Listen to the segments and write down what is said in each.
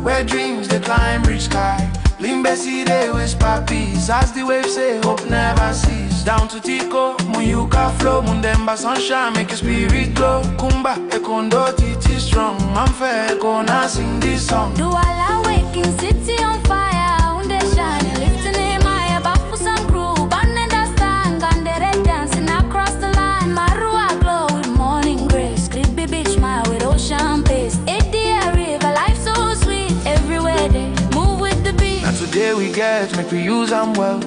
where dreams they climb reach sky. Limbesi they whisper peace as the waves say hope never cease. Down to Tico, Muyuka flow, Mundemba sunshine make your spirit glow. Kumba, Ekondo, Titi strong, I'm fair, gonna sing this song. Do all waking city on fire, unde shine, lifting him high above for some crew. Banner the stand, Gandere dancing across the line. Marua glow with morning grace, Clippy beach mile with ocean pace. Edia river, life so sweet, everywhere they move with the beat. Now today we get, make we use them well.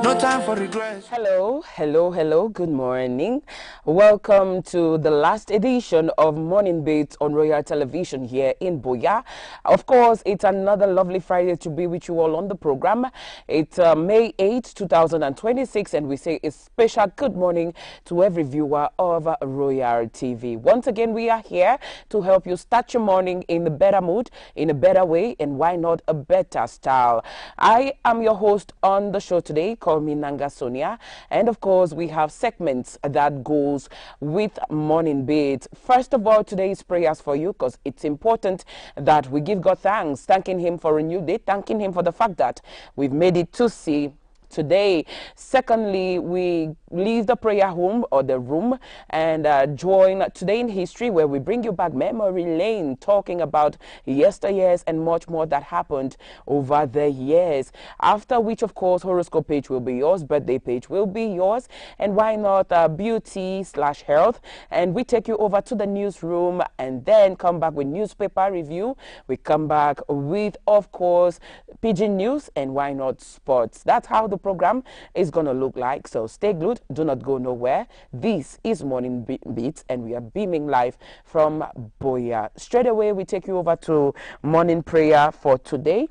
No time for regrets. Hello, good morning. Welcome to the last edition of Morning Beats on Royal Television here in Boya. Of course, it's another lovely Friday to be with you all on the program. It's May 8, 2026, and we say a special good morning to every viewer of Royal TV. Once again, we are here to help you start your morning in a better mood, in a better way, and why not a better style. I am your host on the show today. Call me Nanga Sonia, and of course we have segments that goes with Morning Beats. First of all, today's prayers for you, because it's important that we give God thanks, thanking him for a new day, thanking him for the fact that we've made it to see today. Secondly, we leave the prayer home or the room and join Today in History, where we bring you back memory lane, talking about yesteryears and much more that happened over the years. After which, of course, horoscope page will be yours, birthday page will be yours, and why not beauty/health. And we take you over to the newsroom and then come back with newspaper review. We come back with, of course, Pigeon News, and why not sports. That's how the program is going to look like. So stay glued, do not go nowhere. This is Morning Beats, and we are beaming live from Boya. Straight away, we take you over to morning prayer for today.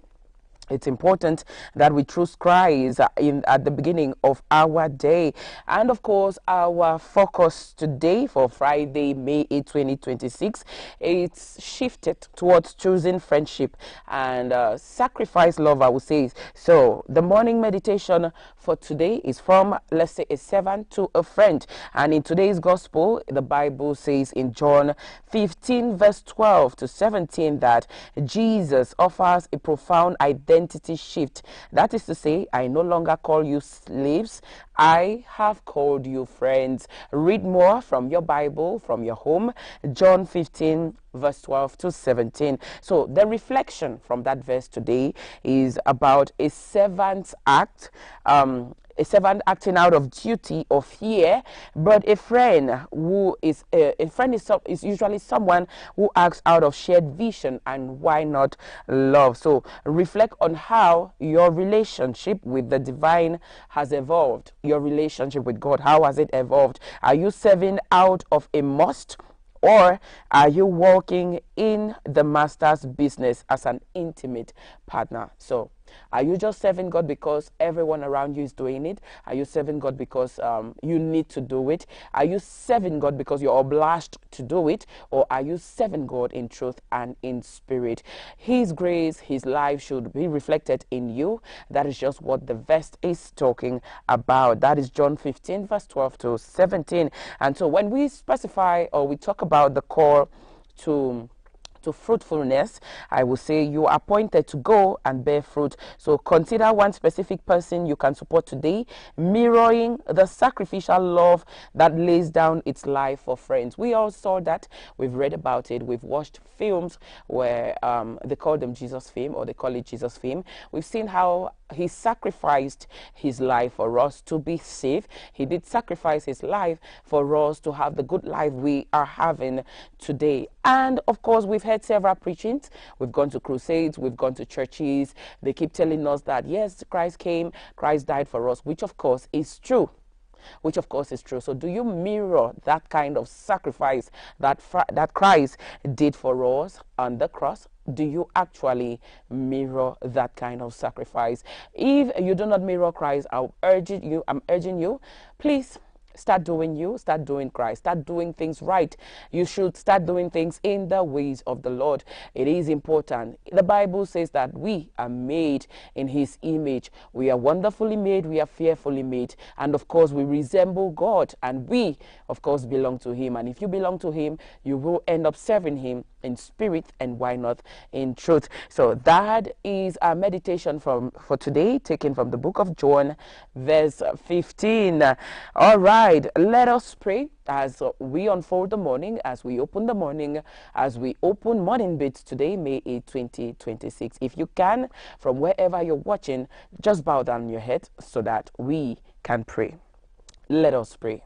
It's important that we choose Christ at the beginning of our day. And of course, our focus today for Friday, May 8, 2026, it's shifted towards choosing friendship and sacrifice love, I would say. So the morning meditation for today is from, let's say, a servant to a friend. And in today's gospel, the Bible says in John 15, verse 12 to 17, that Jesus offers a profound identity shift. That is to say, I no longer call you slaves, I have called you friends. Read more from your Bible, from your home, John 15 verse 12 to 17. So the reflection from that verse today is about a servant's act, a servant acting out of duty or fear, but a friend who is is usually someone who acts out of shared vision and why not love. So reflect on how your relationship with the divine has evolved. Your relationship with God, how has it evolved? Are you serving out of a must, or are you walking in the master's business as an intimate partner? So are you just serving God because everyone around you is doing it? Are you serving God because you need to do it? Are you serving God because you're obliged to do it? Or are you serving God in truth and in spirit? His grace, his life should be reflected in you. That is just what the verse is talking about. That is John 15, verse 12 to 17. And so when we specify or we talk about the call to fruitfulness, I will say you are appointed to go and bear fruit. So consider one specific person you can support today, mirroring the sacrificial love that lays down its life for friends. We all saw that. We've read about it. We've watched films where they call them Jesus film, or they call it Jesus film. We've seen how he sacrificed his life for us to be saved. He did sacrifice his life for us to have the good life we are having today. And of course, we've heard several preachings. We've gone to crusades, we've gone to churches. They keep telling us that yes, Christ came, Christ died for us, which of course is true. So do you mirror that kind of sacrifice that Christ did for us on the cross? Do you actually mirror that kind of sacrifice? If you do not mirror Christ, I'm urging you, please Start doing you, start doing Christ, start doing things right. You should start doing things in the ways of the Lord. It is important. The Bible says that we are made in his image. We are wonderfully made, we are fearfully made. And of course, we resemble God, and we, of course, belong to him. And if you belong to him, you will end up serving him in spirit, and why not in truth. So that is our meditation for today, taken from the book of John, verse 15. All right, let us pray as we unfold the morning, as we open the morning, as we open Morning Beats today, May 8, 2026. If you can, from wherever you're watching, just bow down your head so that we can pray. Let us pray.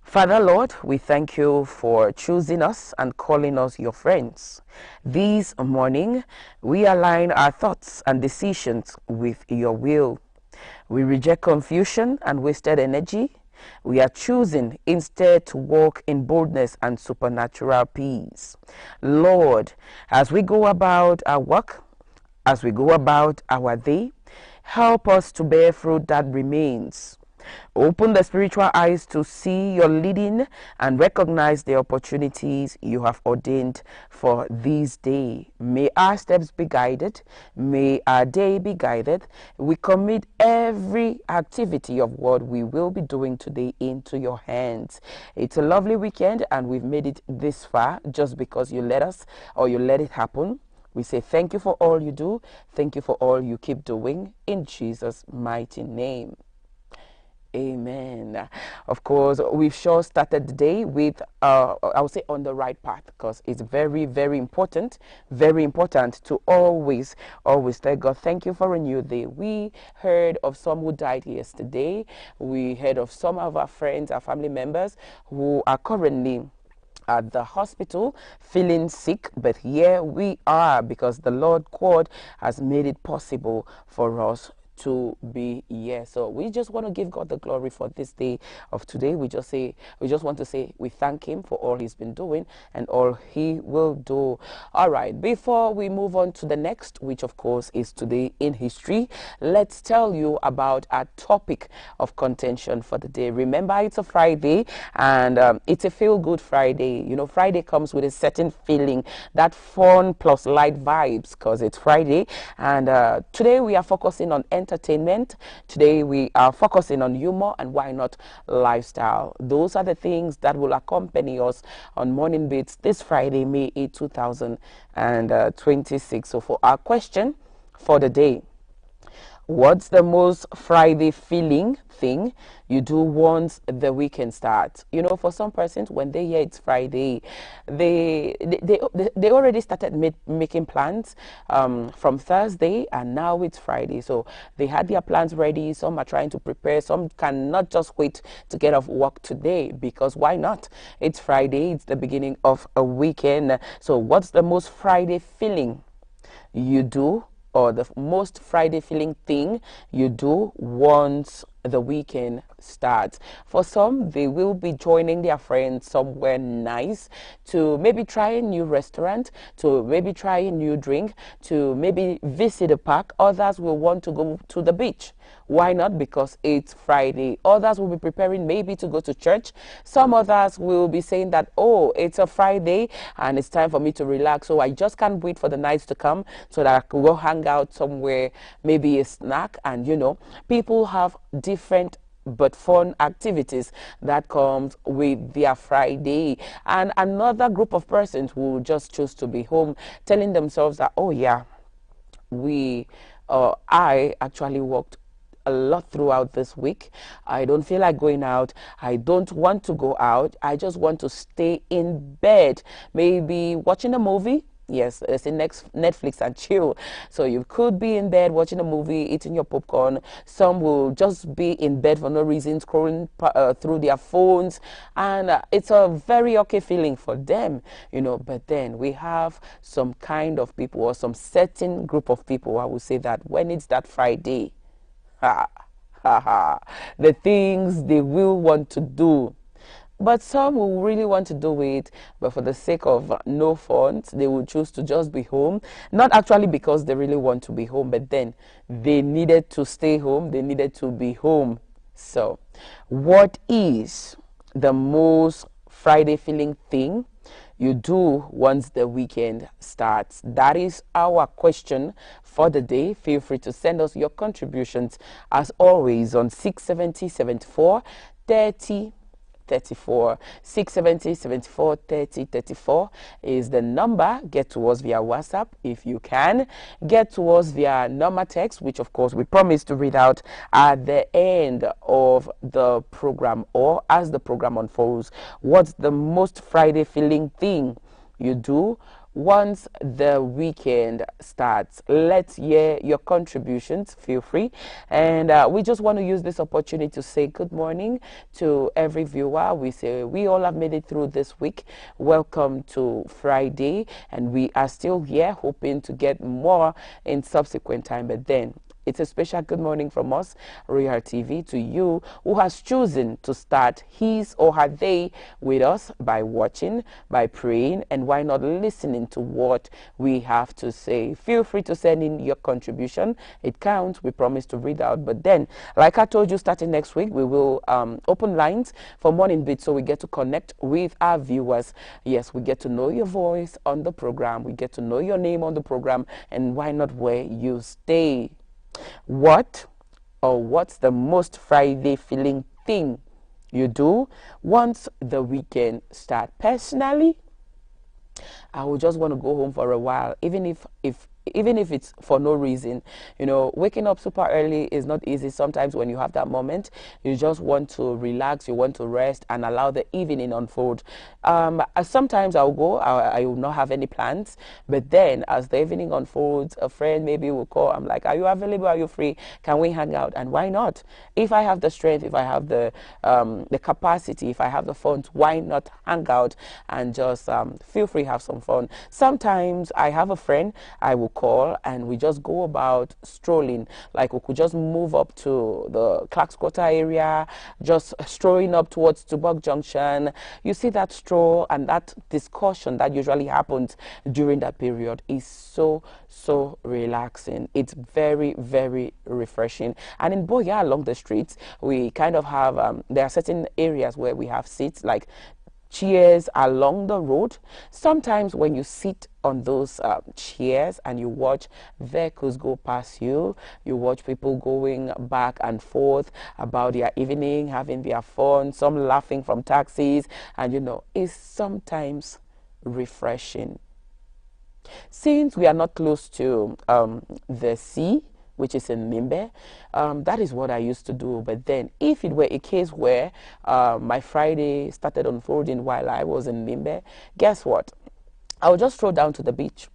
Father, Lord, we thank you for choosing us and calling us your friends. This morning, we align our thoughts and decisions with your will. We reject confusion and wasted energy. We are choosing instead to walk in boldness and supernatural peace. Lord, as we go about our work, as we go about our day, help us to bear fruit that remains. Open the spiritual eyes to see your leading and recognize the opportunities you have ordained for this day. May our steps be guided. May our day be guided. We commit every activity of what we will be doing today into your hands. It's a lovely weekend, and we've made it this far just because you let us, or you let it happen. We say thank you for all you do. Thank you for all you keep doing. In Jesus' mighty name. Amen. Of course, we've sure started the day with, I would say, on the right path, because it's very, very important to always tell God, thank you for a new day. We heard of some who died yesterday. We heard of some of our friends, our family members who are currently at the hospital feeling sick, but here we are because the Lord God has made it possible for us to be here. So we just want to give God the glory for this day of today. We just want to say we thank him for all he's been doing and all he will do. All right, before we move on to the next, which of course is today in history, let's tell you about our topic of contention for the day. Remember, it's a Friday, and it's a feel-good Friday. You know, Friday comes with a certain feeling, that fun plus light vibes, because it's Friday. And today we are focusing on entertainment. Today we are focusing on humor, and why not lifestyle. Those are the things that will accompany us on Morning Beats this Friday, May 8, 2026. So for our question for the day, what's the most Friday feeling thing you do once the weekend starts? You know, for some persons, when they hear it's Friday, they already started making plans from Thursday, and now it's Friday. So they had their plans ready. Some are trying to prepare. Some cannot just wait to get off work today, because why not? It's Friday. It's the beginning of a weekend. So what's the most Friday feeling you do, or the most Friday feeling thing you do once the weekend starts? For some, they will be joining their friends somewhere nice, to maybe try a new restaurant, to maybe try a new drink, to maybe visit a park. Others will want to go to the beach. Why not? Because it's Friday. Others will be preparing maybe to go to church. Some others will be saying that, oh, it's a Friday and it's time for me to relax, so I just can't wait for the nights to come so that I can go hang out somewhere, maybe a snack. And you know, people have different but fun activities that comes with their Friday. And another group of persons will just choose to be home, telling themselves that, oh yeah, I actually worked a lot throughout this week. I don't feel like going out. I don't want to go out. I just want to stay in bed, maybe watching a movie. Yes, it's in Netflix and chill. So you could be in bed watching a movie, eating your popcorn. Some will just be in bed for no reason, scrolling through their phones. And it's a very okay feeling for them, you know. But then we have some kind of people, or some certain group of people, I would say, that when it's that Friday, the things they will want to do. But some will really want to do it, but for the sake of no funds, they will choose to just be home. Not actually because they really want to be home, but then they needed to stay home. They needed to be home. So, what is the most Friday feeling thing you do once the weekend starts? That is our question for the day. Feel free to send us your contributions as always on 670 74 30 34. 670 74 30 34 is the number. Get to us via WhatsApp if you can. Get to us via normal text, which of course we promise to read out at the end of the program or as the program unfolds. What's the most Friday feeling thing you do once the weekend starts? Let's hear your contributions. Feel free. And we just want to use this opportunity to say good morning to every viewer. We say we all have made it through this week. Welcome to Friday, and we are still here hoping to get more in subsequent time. But then it's a special good morning from us, Royal TV, to you who has chosen to start his or her day with us by watching, by praying, and why not listening to what we have to say. Feel free to send in your contribution. It counts. We promise to read out. But then, like I told you, starting next week, we will open lines for Morning Beat so we get to connect with our viewers. Yes, we get to know your voice on the program. We get to know your name on the program, and why not where you stay. What's the most Friday feeling thing you do once the weekend starts? Personally, I would just want to go home for a while, even if it's for no reason. You know, waking up super early is not easy. Sometimes when you have that moment, you just want to relax, you want to rest and allow the evening unfold. Sometimes I'll go, I will not have any plans, but then as the evening unfolds, a friend maybe will call. I'm like, are you available? Are you free? Can we hang out? And why not? If I have the strength, if I have the capacity, if I have the funds, why not hang out and just feel free, have some fun. Sometimes I have a friend I will call and we just go about strolling. Like we could just move up to the Clark's Quarter area, just strolling up towards Tuborg Junction. You see that stroll and that discussion that usually happens during that period is so relaxing. It's very, very refreshing. And in Boya, along the streets, we kind of have there are certain areas where we have seats like chairs along the road. Sometimes when you sit on those chairs and you watch vehicles go past you, you watch people going back and forth about their evening, having their fun, some laughing from taxis, and you know, it's sometimes refreshing. Since we are not close to the sea, which is in Nimbe, that is what I used to do. But then if it were a case where my Friday started unfolding while I was in Nimbe, guess what? I'll just stroll down to the beach.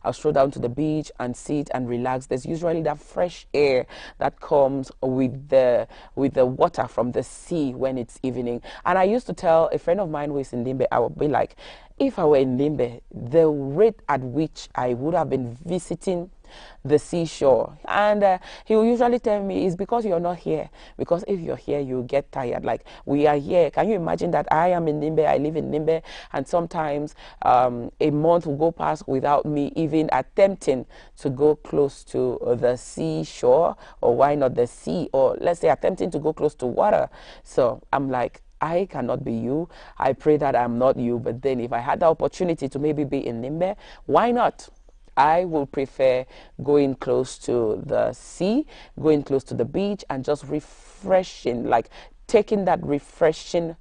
I'll stroll down to the beach and sit and relax. There's usually that fresh air that comes with the water from the sea when it's evening. And I used to tell a friend of mine who is in Nimbe, I would be like, if I were in Nimbe, the rate at which I would have been visiting the seashore, and he will usually tell me it's because you're not here, because if you're here you get tired. Like, we are here. Can you imagine that I am in Nimbe, I live in Nimbe, and sometimes a month will go past without me even attempting to go close to the seashore, or why not the sea, or let's say attempting to go close to water. So I'm like, I cannot be you. I pray that I'm not you. But then if I had the opportunity to maybe be in Nimbe, why not? I will prefer going close to the sea, going close to the beach, and just refreshing, like taking that refreshing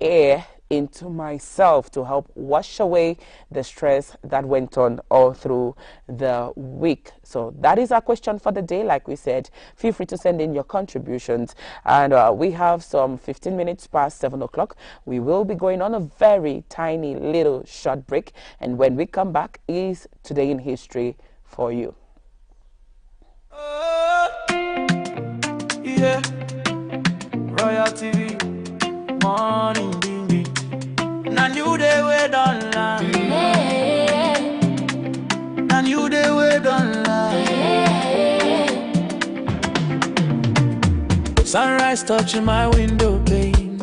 air into myself to help wash away the stress that went on all through the week. So that is our question for the day. Like we said, feel free to send in your contributions, and we have some 15 minutes past 7 o'clock. We will be going on a very tiny little short break, and when we come back is Today in History for you. Yeah, Royal TV, morning baby. Na new day we don't lie. Na new day we don't lie. Sunrise touching my window pane.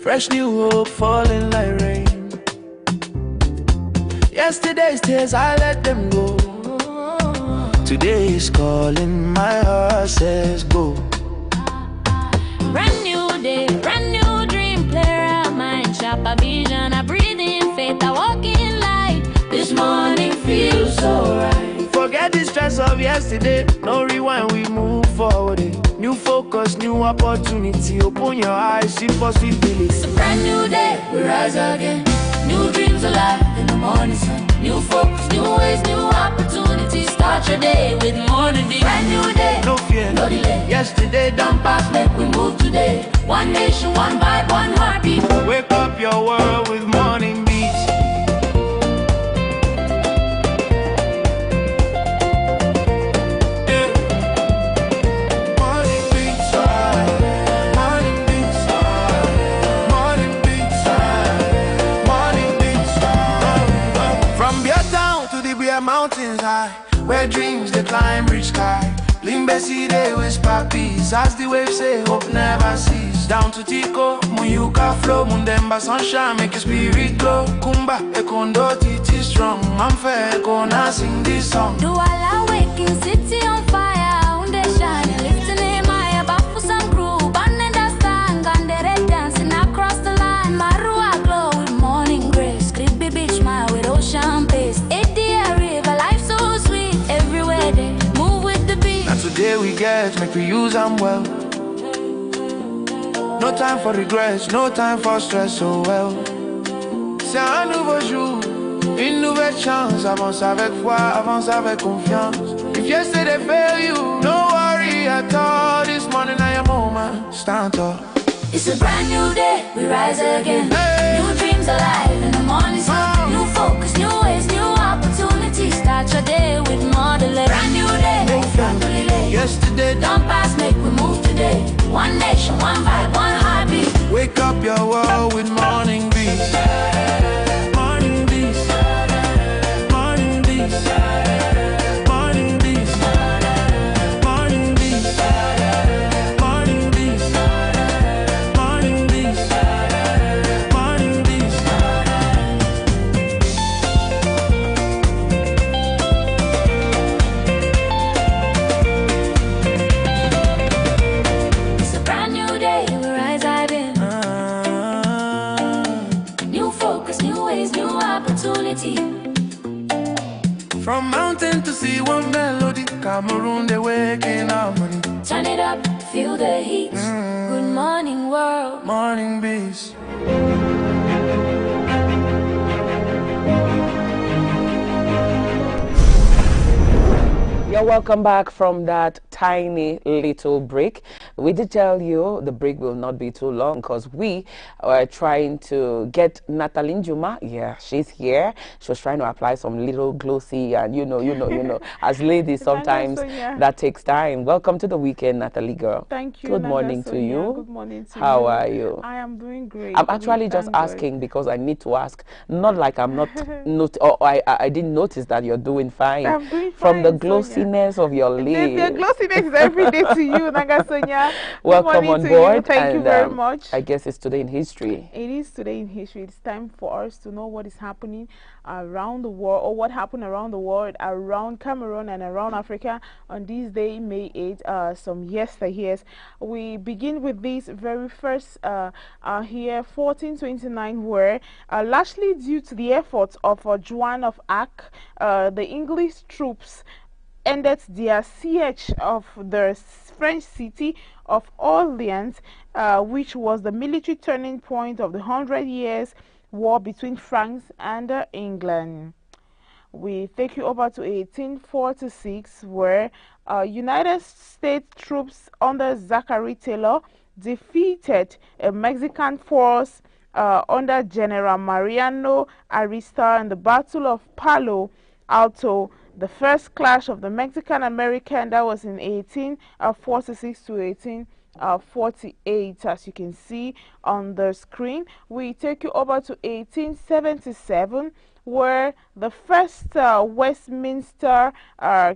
Fresh new hope falling like rain. Yesterday's tears I let them go. Today is calling, my heart says go. as of yesterday. No rewind, we move forward. New focus, new opportunity. Open your eyes, see possibilities. It's a brand new day, we rise again. New dreams alive in the morning sun. New focus, new ways, new opportunities. Start your day with morning beat. Brand new day, No fear, no delay. yesterday done past. Make we move today. One nation, one vibe, one heartbeat. Wake up your world with morning beats. Yeah. Morning beats, morning beats, morning beats, morning beats. From Bearts to the Bear Mountains high, where dreams they climb reach sky. Limbesi they whisper peace, as the waves say hope never cease. Down to Tico, Muyuka flow, Mundemba sunshine make your spirit glow. Kumba, Ekondo, Titi strong, I'm fair, gonna sing this song. Do all waking city on fire, unde shining, lifting him high above for some crew. Banne da stand, gandere dancing across the line. Marua glow with morning grace, creepy beach smile with ocean pace. Edia river, life so sweet, everywhere they move with the beat. Now today we get, make we use them well. No time for regrets, no time for stress, so well. C'est un nouveau jour, une nouvelle chance. Avance avec foi, avance avec confiance. If yesterday failed you, no worry at all. This morning I am home, stand tall. It's a brand new day, we rise again. Hey. New dreams alive in the morning sun. New focus, new ways, new opportunities. Start your day with more delay. Brand new day, no delay. Yesterday Don't pass, make we move today. One nation, one vibe, one heartbeat. wake up your world with morning beats. Morning beats. Morning beats. Morning beats. Morning beats. Morning beats. Morning beats. Morning beats. It's a brand new day, we rise again. New focus, new ways, new opportunity. From mountain to sea, one melody. Cameroon, they waking harmony. Turn it up, feel the heat. Good morning, world. Morning beats. You're welcome back from that tiny little break. We did tell you the break will not be too long because we are trying to get Natalie Njuma. Yeah, she's here. She was trying to apply some little glossy and you know, as ladies sometimes that takes time. Welcome to the weekend, Natalie girl. Thank you. Good morning to you. Good morning to you. How are you? I am doing great. I'm actually just asking because I need to ask. Not like I'm not, or I didn't notice that you're doing fine. I'm doing From the fine, glossiness of your lips. The glossiness is every day to you, Naga Sonia. Welcome on to board. You. Thank you very much. I guess it's today in history. It is today in history. It's time for us to know what is happening around the world, or what happened around the world, around Cameroon and around Africa on this day, May 8th, some yesteryears. We begin with this very first here, 1429, where largely due to the efforts of Joan of Arc, the English troops ended their siege of the French city of Orleans, which was the military turning point of the 100 Years' War between France and England. We take you over to 1846, where United States troops under Zachary Taylor defeated a Mexican force under General Mariano Arista in the Battle of Palo Alto. The first clash of the Mexican-American, that was in 1846 to 1848, as you can see on the screen. We take you over to 1877, where the first Westminster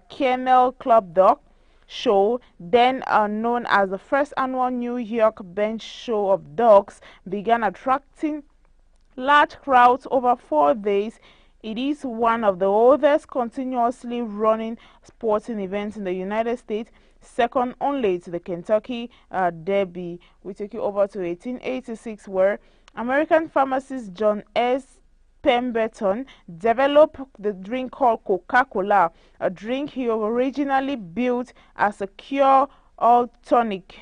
Kennel Club Dog Show, then known as the first annual New York Bench Show of Dogs, began attracting large crowds over 4 days. It is one of the oldest continuously running sporting events in the United States, second only to the Kentucky Derby. We take you over to 1886, where American pharmacist John S. Pemberton developed the drink called Coca-Cola, a drink he originally built as a cure or tonic.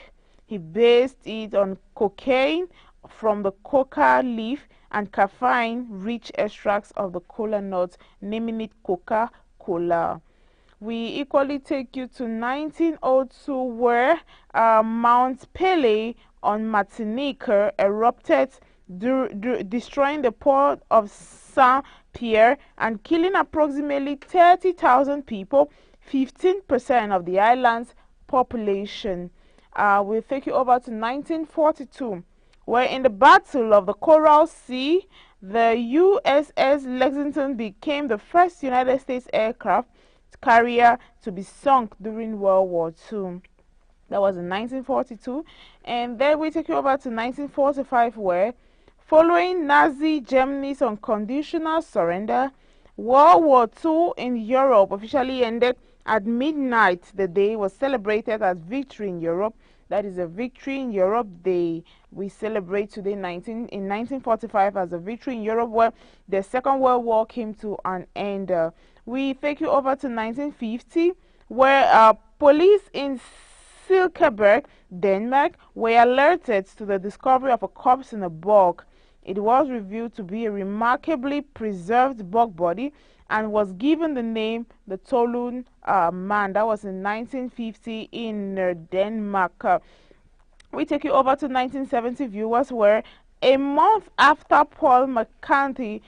He based it on cocaine from the coca leaf and caffeine-rich extracts of the cola nuts, naming it Coca-Cola. We equally take you to 1902, where Mount Pelée on Martinique erupted, destroying the port of Saint-Pierre and killing approximately 30,000 people, 15% of the island's population. We'll take you over to 1942, where in the Battle of the Coral Sea, the USS Lexington became the first United States aircraft carrier to be sunk during World War II. That was in 1942. And then we take you over to 1945, where following Nazi Germany's unconditional surrender, World War II in Europe officially ended at midnight. The day was celebrated as Victory in Europe. That is a Victory in Europe Day. We celebrate today in 1945 as a Victory in Europe, where the Second World War came to an end. We take you over to 1950, where police in Silkeborg, Denmark, were alerted to the discovery of a corpse in a bog. It was revealed to be a remarkably preserved bog body and was given the name the Tolun Man. That was in 1950 in Denmark. We take you over to 1970, viewers, where a month after Paul McCartney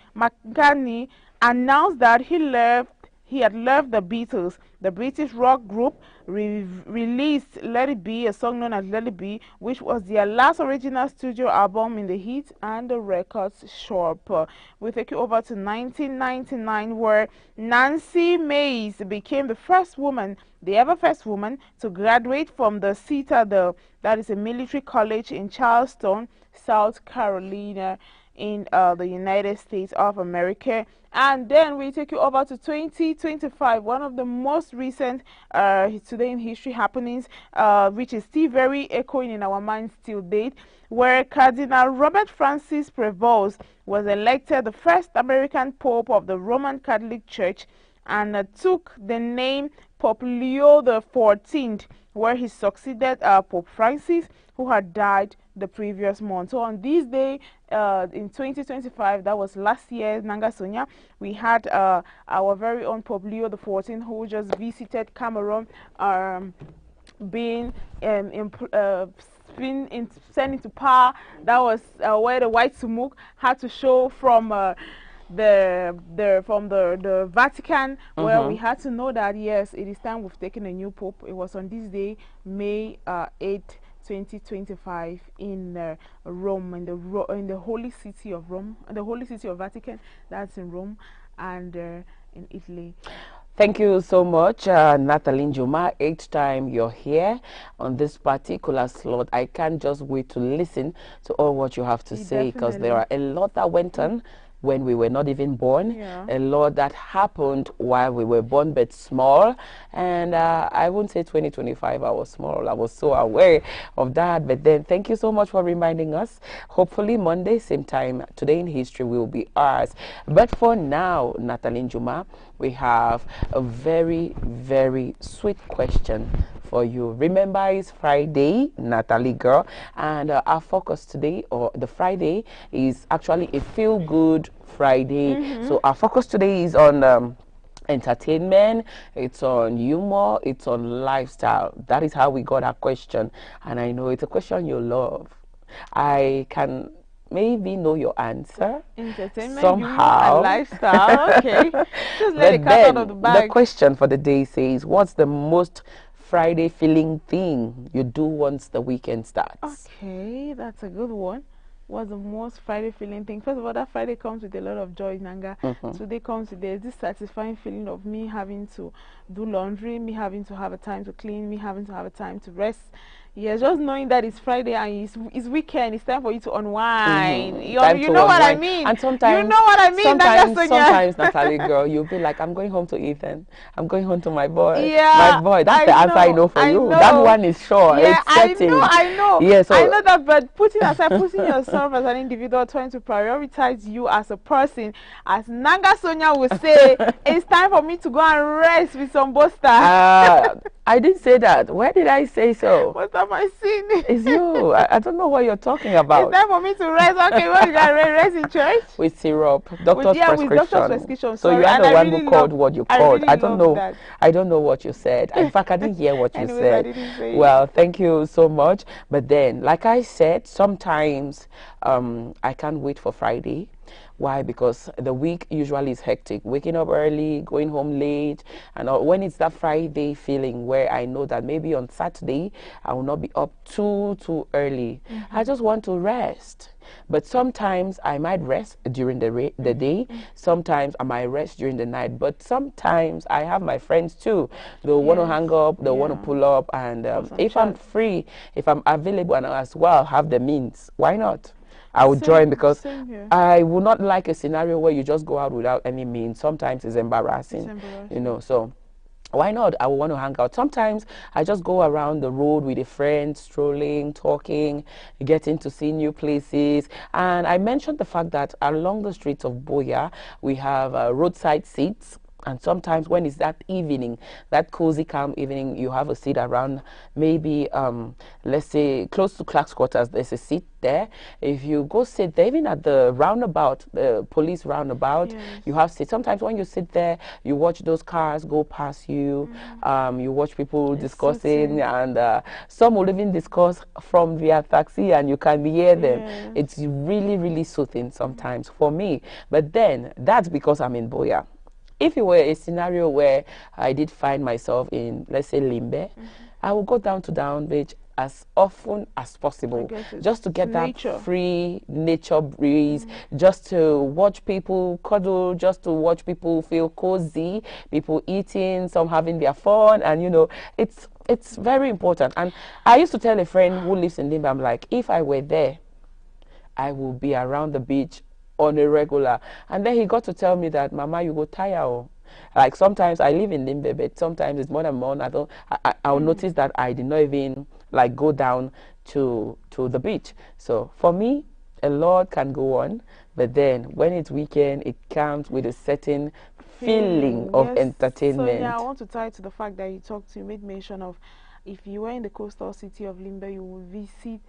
announced that he had left the Beatles, the British rock group released Let It Be, a song known as Let It Be, which was their last original studio album in the hit and the records shop. We take you over to 1999, where Nancy Mays became the first woman, the ever first woman, to graduate from the Citadel, that is a military college in Charleston, South Carolina, in the United States of America. And then we take you over to 2025, one of the most recent today in history happenings, which is still very echoing in our minds till date, where Cardinal Robert Francis Prevost was elected the first American Pope of the Roman Catholic Church, and took the name Pope Leo XIV, where he succeeded Pope Francis, who had died the previous month. So on this day in 2025, that was last year, Nanga Sonia, we had our very own Pope Leo XIV, who just visited Cameroon, being sent into power. That was where the White Smoke had to show from the Vatican, where we had to know that yes, it is time we've taken a new pope. It was on this day, May 8th, 2025, in Rome, in the holy city of Rome, the holy city of Vatican. That's in Rome, and in Italy. Thank you so much, Natalie Juma. Each time you're here on this particular slot, I can't just wait to listen to all what you have to say, because there are a lot that went on when we were not even born, a lot that happened while we were born but small. And I won't say 2025 I was small, I was so aware of that. But then thank you so much for reminding us. Hopefully Monday same time, Today in History will be ours. But for now, Natalie Juma, we have a very, very sweet question for you. Remember, it's Friday, Natalie girl, and our focus today, or the Friday, is actually a feel-good Friday. So our focus today is on entertainment, it's on humor, it's on lifestyle. That is how we got our question, and I know it's a question you love. I can maybe know your answer. Entertainment, somehow, humor, and lifestyle. Okay, just let the cat out of the bag. The question for the day says, what's the most Friday feeling thing you do once the weekend starts? Okay, that's a good one. What's the most Friday feeling thing? First of all, that Friday comes with a lot of joy, Nanga. Today comes with this satisfying feeling of me having to do laundry, me having to have a time to clean, me having to have a time to rest, Yeah, just knowing that it's Friday and it's weekend, it's time for you to unwind. You Time to know what I unwind. mean? And sometimes, you know what I mean? sometimes, Natalie girl, you'll be like, I'm going home to Ethan. I'm going home to my boy. My Yeah, boy. That's I the answer I know for I you. know. That one is sure. Yeah, It's certain. I know. Yeah, so I know that, but putting aside, putting yourself as an individual, trying to prioritize you as a person, as Nanga Sonia would say, it's time for me to go and rest with some bosta. I didn't say that. Where did I say so? What am I saying? It's you. I don't know what you're talking about. It's time for me to rest. Okay, what did I rest in church? With syrup, doctor's prescription. With doctor's prescription. So you are the one who called what you called. I don't know. That. I don't know what you said. In fact, I didn't hear what you Anyways, said. I didn't say Well, thank you so much. But then, like I said, sometimes I can't wait for Friday. Why? Because the week usually is hectic. Waking up early, going home late, and when it's that Friday feeling where I know that maybe on Saturday I will not be up too early. I just want to rest. But sometimes I might rest during the day. Sometimes I might rest during the night. But sometimes I have my friends too. They'll want to hang up, they'll want to pull up, and if I'm free, if I'm available and as well have the means, why not? I would join, because I would not like a scenario where you just go out without any means. Sometimes it's embarrassing. You know, so why not? I would want to hang out. Sometimes I just go around the road with a friend, strolling, talking, getting to see new places. And I mentioned the fact that along the streets of Boya, we have roadside seats. And sometimes when it's that evening, that cozy, calm evening, you have a seat around, maybe, let's say, close to Clark's quarters, there's a seat there. If you go sit there, even at the roundabout, the police roundabout, you have seats. Sometimes when you sit there, you watch those cars go past you, you watch people discussing, and some will even discuss from their taxi, and you can hear them. It's really, really soothing sometimes for me. But then, that's because I'm in Boya. If it were a scenario where I did find myself in, let's say, Limbe, I will go down to Down Beach as often as possible, just to get that free nature breeze, just to watch people cuddle, just to watch people feel cozy, people eating, some having their fun, and you know, it's very important. And I used to tell a friend who lives in Limbe, I'm like, if I were there, I will be around the beach on a regular. And then he got to tell me that, Mama, you go tire. Oh. Like sometimes I live in Limbe, but sometimes it's more than one. I'll notice that I did not even like go down to the beach. So for me, a lot can go on, but then when it's weekend, it comes with a certain feeling of entertainment. So yeah, I want to tie to the fact that you made mention of, if you were in the coastal city of Limbe, you will visit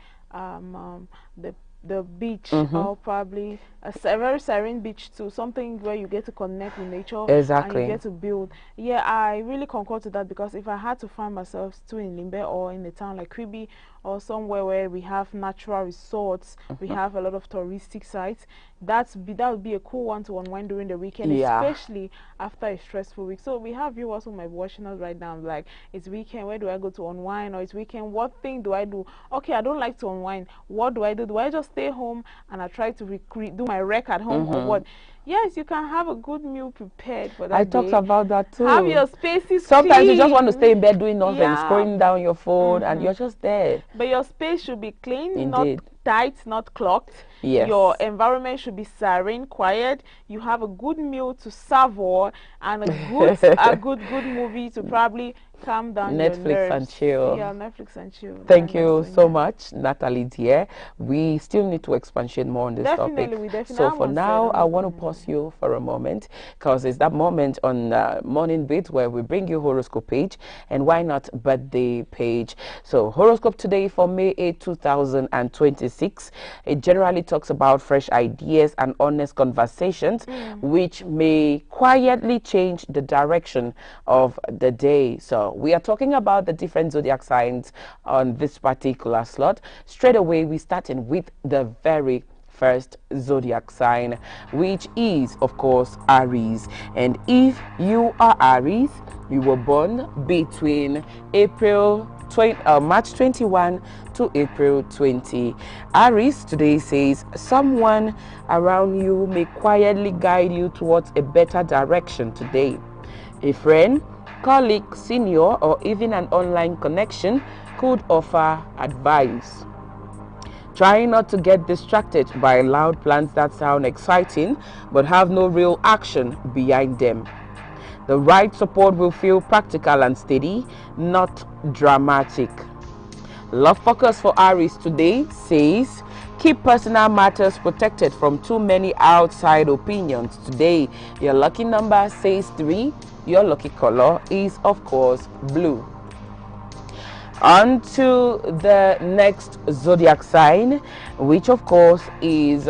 the beach, or probably a very serene beach too, something where you get to connect with nature, and you get to build. Yeah, I really concur to that, because if I had to find myself still in Limbe or in a town like Kribi, or somewhere where we have natural resorts, we have a lot of touristic sites, that would be a cool one to unwind during the weekend, especially after a stressful week. So we have viewers who might be watching us right now, like, it's weekend, where do I go to unwind? Or it's weekend, what thing do I do? Okay, I don't like to unwind. What do I do? Do I just stay home and I try to do my rec at home, or what? Yes, you can have a good meal prepared for that day. I talked about that too. Have your spaces Sometimes clean. you just want to stay in bed doing nothing, scrolling down your phone, and you're just there. But your space should be clean, not tight, not clogged. Your environment should be serene, quiet. You have a good meal to savor, and a good movie to probably calm down your nerves. And chill. Yeah, Netflix and chill. Thank you so much, Natalie dear. We still need to expatiate more on this topic. So for now, I want to pause you for a moment, because it's that moment on Morning Beat where we bring you horoscope page, and why not birthday page. So horoscope today for May 8, 2026. It generally talks about fresh ideas and honest conversations, which may quietly change the direction of the day. So we are talking about the different zodiac signs on this particular slot. Straight away, we're starting with the very first zodiac sign, which is, of course, Aries. And if you are Aries, you were born between March 21 to April 20. Aries today says someone around you may quietly guide you towards a better direction today. A friend colleague, senior, or even an online connection could offer advice. Try not to get distracted by loud plans that sound exciting but have no real action behind them. The right support will feel practical and steady, not dramatic. Love focus for Aries today says, keep personal matters protected from too many outside opinions today. Your lucky number says 3. Your lucky color is, of course, blue. On to the next zodiac sign, which of course is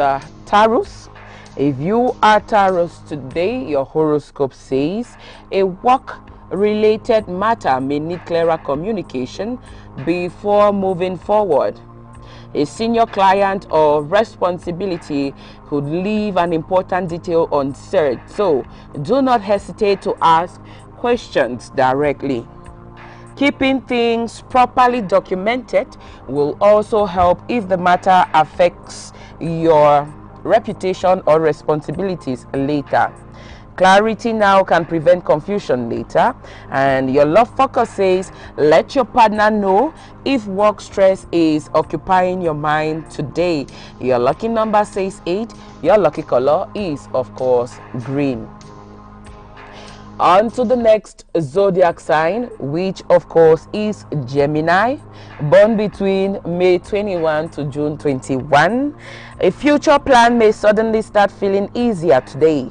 Taurus. If you are Taurus today, your horoscope says a work-related matter may need clearer communication before moving forward. A senior client or responsibility could leave an important detail unsaid, so do not hesitate to ask questions directly. Keeping things properly documented will also help if the matter affects your reputation or responsibilities later. Clarity now can prevent confusion later. And your love focus says, let your partner know if work stress is occupying your mind today. Your lucky number says 8. Your lucky color is, of course, green. On to the next zodiac sign, which of course is Gemini, born between May 21 to June 21. A future plan may suddenly start feeling easier today.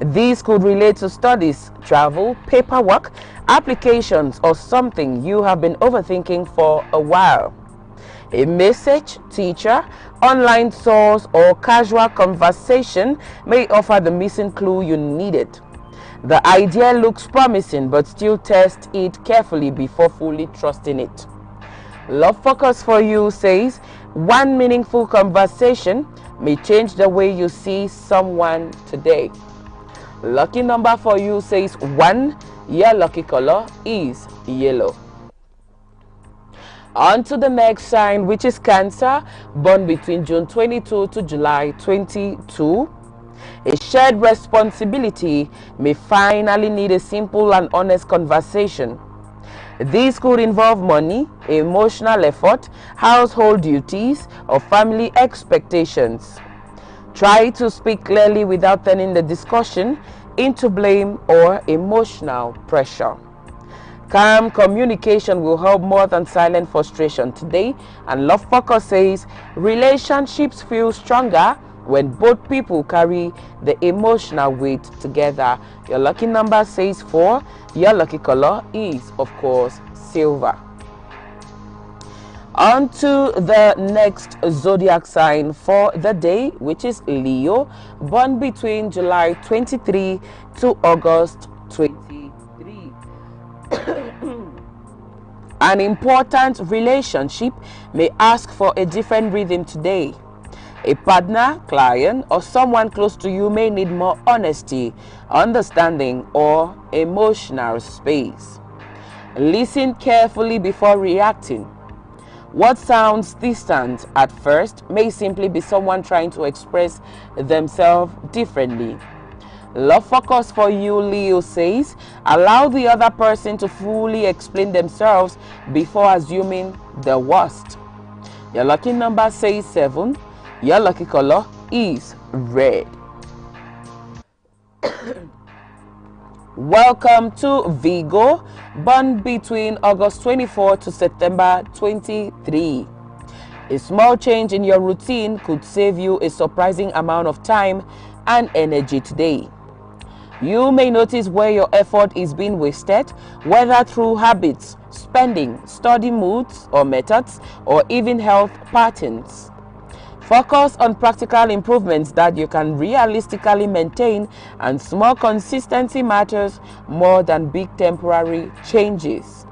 These could relate to studies, travel, paperwork, applications, or something you have been overthinking for a while. A message, teacher, online source, or casual conversation may offer the missing clue you needed. The idea looks promising, but still test it carefully before fully trusting it. Love focus for you says, one meaningful conversation may change the way you see someone today. Lucky number for you says 1. Your lucky color is yellow. On to the next sign, which is Cancer, born between June 22 to July 22. A shared responsibility may finally need a simple and honest conversation. This could involve money, emotional effort, household duties, or family expectations. Try to speak clearly without turning the discussion into blame or emotional pressure. Calm communication will help more than silent frustration today. And love focus says, relationships feel stronger when both people carry the emotional weight together. Your lucky number says 4. Your lucky color is, of course, silver. On to the next zodiac sign for the day, which is Leo, born between July 23 to August 23. An important relationship may ask for a different rhythm today. A partner, client, or someone close to you may need more honesty, understanding, or emotional space. Listen carefully before reacting. What sounds distant at first may simply be someone trying to express themselves differently. Love focus for you, Leo says, allow the other person to fully explain themselves before assuming the worst. Your lucky number says 7. Your lucky color is red. Welcome to Virgo, born between August 24 to September 23. A small change in your routine could save you a surprising amount of time and energy today. You may notice where your effort is being wasted, whether through habits, spending, study moods or methods, or even health patterns. Focus on practical improvements that you can realistically maintain, and small consistency matters more than big temporary changes.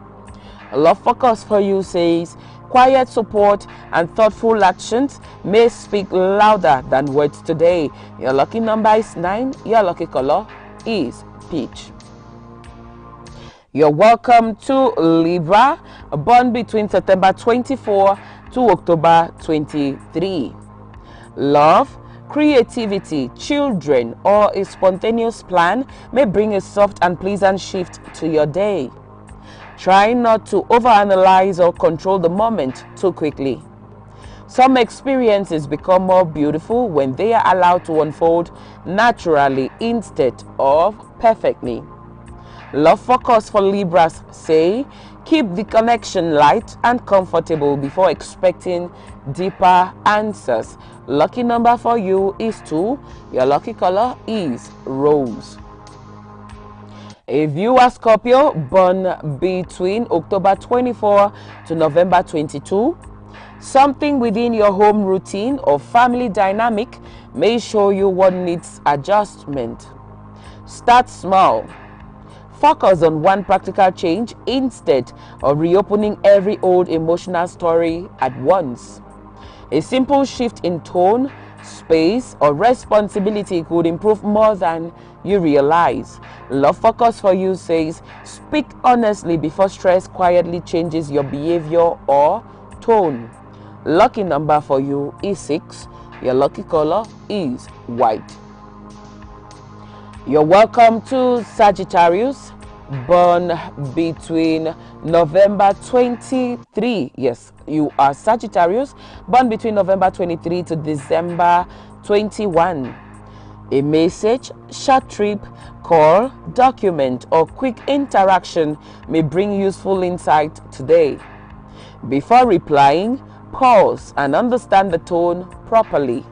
Love focus for you says, quiet support and thoughtful actions may speak louder than words today. Your lucky number is 9. Your lucky color is peach. You're welcome to Libra, born between September 24 to October 23. Love, Creativity, children, or a spontaneous plan may bring a soft and pleasant shift to your day. Try not to overanalyze or control the moment too quickly. Some experiences become more beautiful when they are allowed to unfold naturally instead of perfectly. Love focus for Libras say, keep the connection light and comfortable before expecting deeper answers. Lucky number for you is 2. Your lucky color is rose. If you are Scorpio, born between October 24 to November 22, something within your home routine or family dynamic may show you what needs adjustment. Start small. Focus on one practical change instead of reopening every old emotional story at once. A simple shift in tone, space, or responsibility could improve more than you realize. Love focus for you says, speak honestly before stress quietly changes your behavior or tone. Lucky number for you is 6. Your lucky color is white. You're welcome to Sagittarius, born between November 23. Yes, you are Sagittarius, born between November 23 to December 21. A message, short trip, call, document, or quick interaction may bring useful insight today. Before replying, pause and understand the tone properly.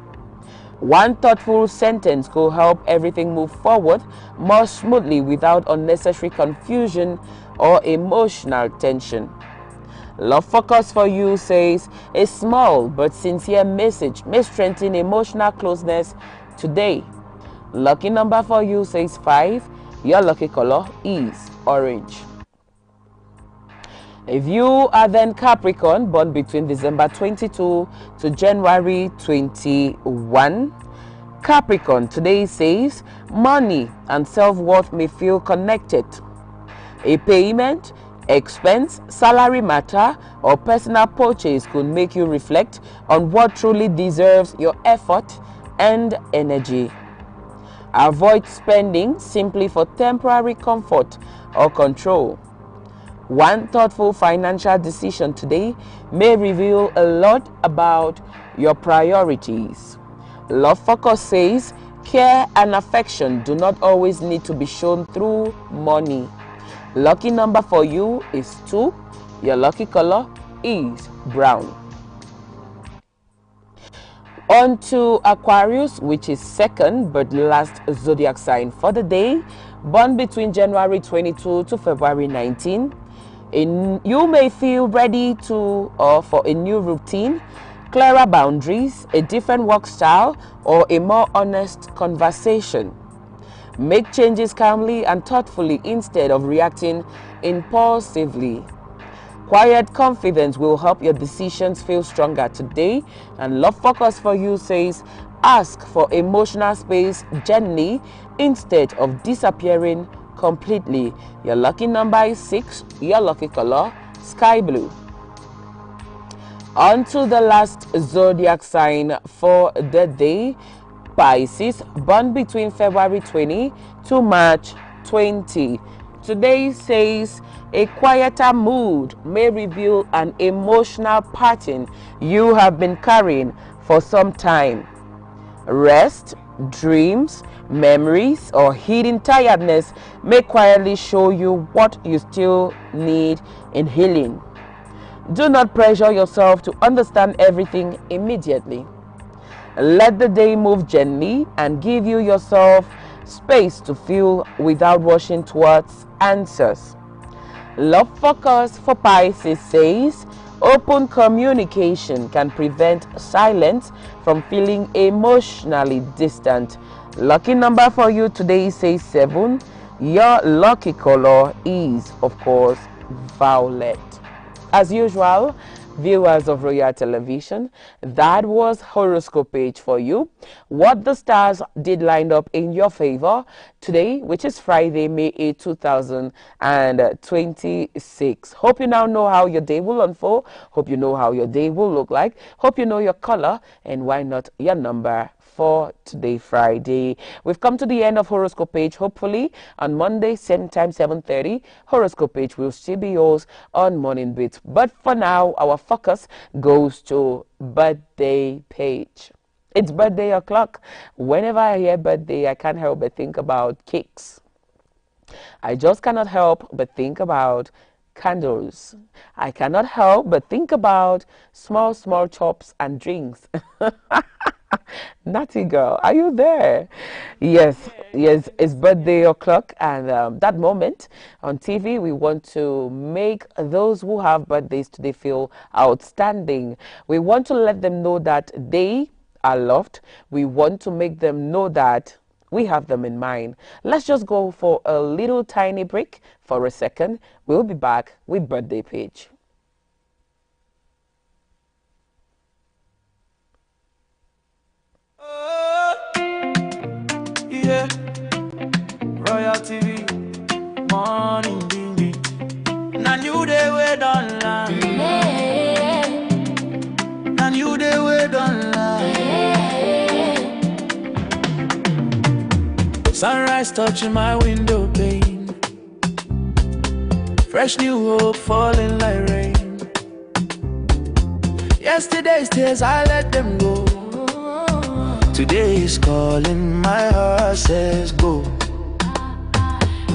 One thoughtful sentence could help everything move forward more smoothly without unnecessary confusion or emotional tension. Love focus for you says, a small but sincere message may strengthen emotional closeness today. Lucky number for you says 5. Your lucky color is orange. If you are then Capricorn, born between December 22 to January 21, Capricorn today says money and self-worth may feel connected. A payment, expense, salary matter, or personal purchase could make you reflect on what truly deserves your effort and energy. Avoid spending simply for temporary comfort or control. One thoughtful financial decision today may reveal a lot about your priorities. Love focus says, care and affection do not always need to be shown through money. Lucky number for you is 2. Your lucky color is brown. On to Aquarius, which is second but last zodiac sign for the day, born between January 22 to February 19. You may feel ready for a new routine, clearer boundaries, a different work style, or a more honest conversation. Make changes calmly and thoughtfully instead of reacting impulsively. Quiet confidence will help your decisions feel stronger today, and love focus for you says, ask for emotional space gently instead of disappearing completely. Your lucky number is 6. Your lucky color sky blue. On to the last zodiac sign for the day, Pisces, born between February 20 to March 20. Today says a quieter mood may reveal an emotional pattern you have been carrying for some time. Rest, dreams, memories, or hidden tiredness may quietly show you what you still need in healing. Do not pressure yourself to understand everything immediately. Let the day move gently and give you yourself space to feel without rushing towards answers. Love focus for Pisces says, open communication can prevent silence from feeling emotionally distant. Lucky number for you today says 7. Your lucky color is, of course, violet. As usual, viewers of Royal Television, that was horoscope page for you. What the stars did line up in your favor today, which is Friday, May 8, 2026. Hope you now know how your day will unfold. Hope you know how your day will look like. Hope you know your color and why not your number for today, Friday. We've come to the end of horoscope page. Hopefully on Monday, same time, 7:30, horoscope page will still be yours on Morning Beats. But for now, our focus goes to birthday page. It's birthday o'clock. Whenever I hear birthday, I can't help but think about cakes. I just cannot help but think about candles. I cannot help but think about small, small chops and drinks. Natty girl, are you there? Yes, yes, it's birthday o'clock, and that moment on TV, we want to make those who have birthdays today feel outstanding. We want to let them know that they are loved. We want to make them know that we have them in mind. Let's just go for a little tiny break for a second. We'll be back with birthday page. Yeah, Royal TV, morning ding. Now you day way done land. Now you day way done land. Sunrise touching my window pane. Fresh new hope falling like rain. Yesterday's tears I let them go. Today is calling, my heart says go.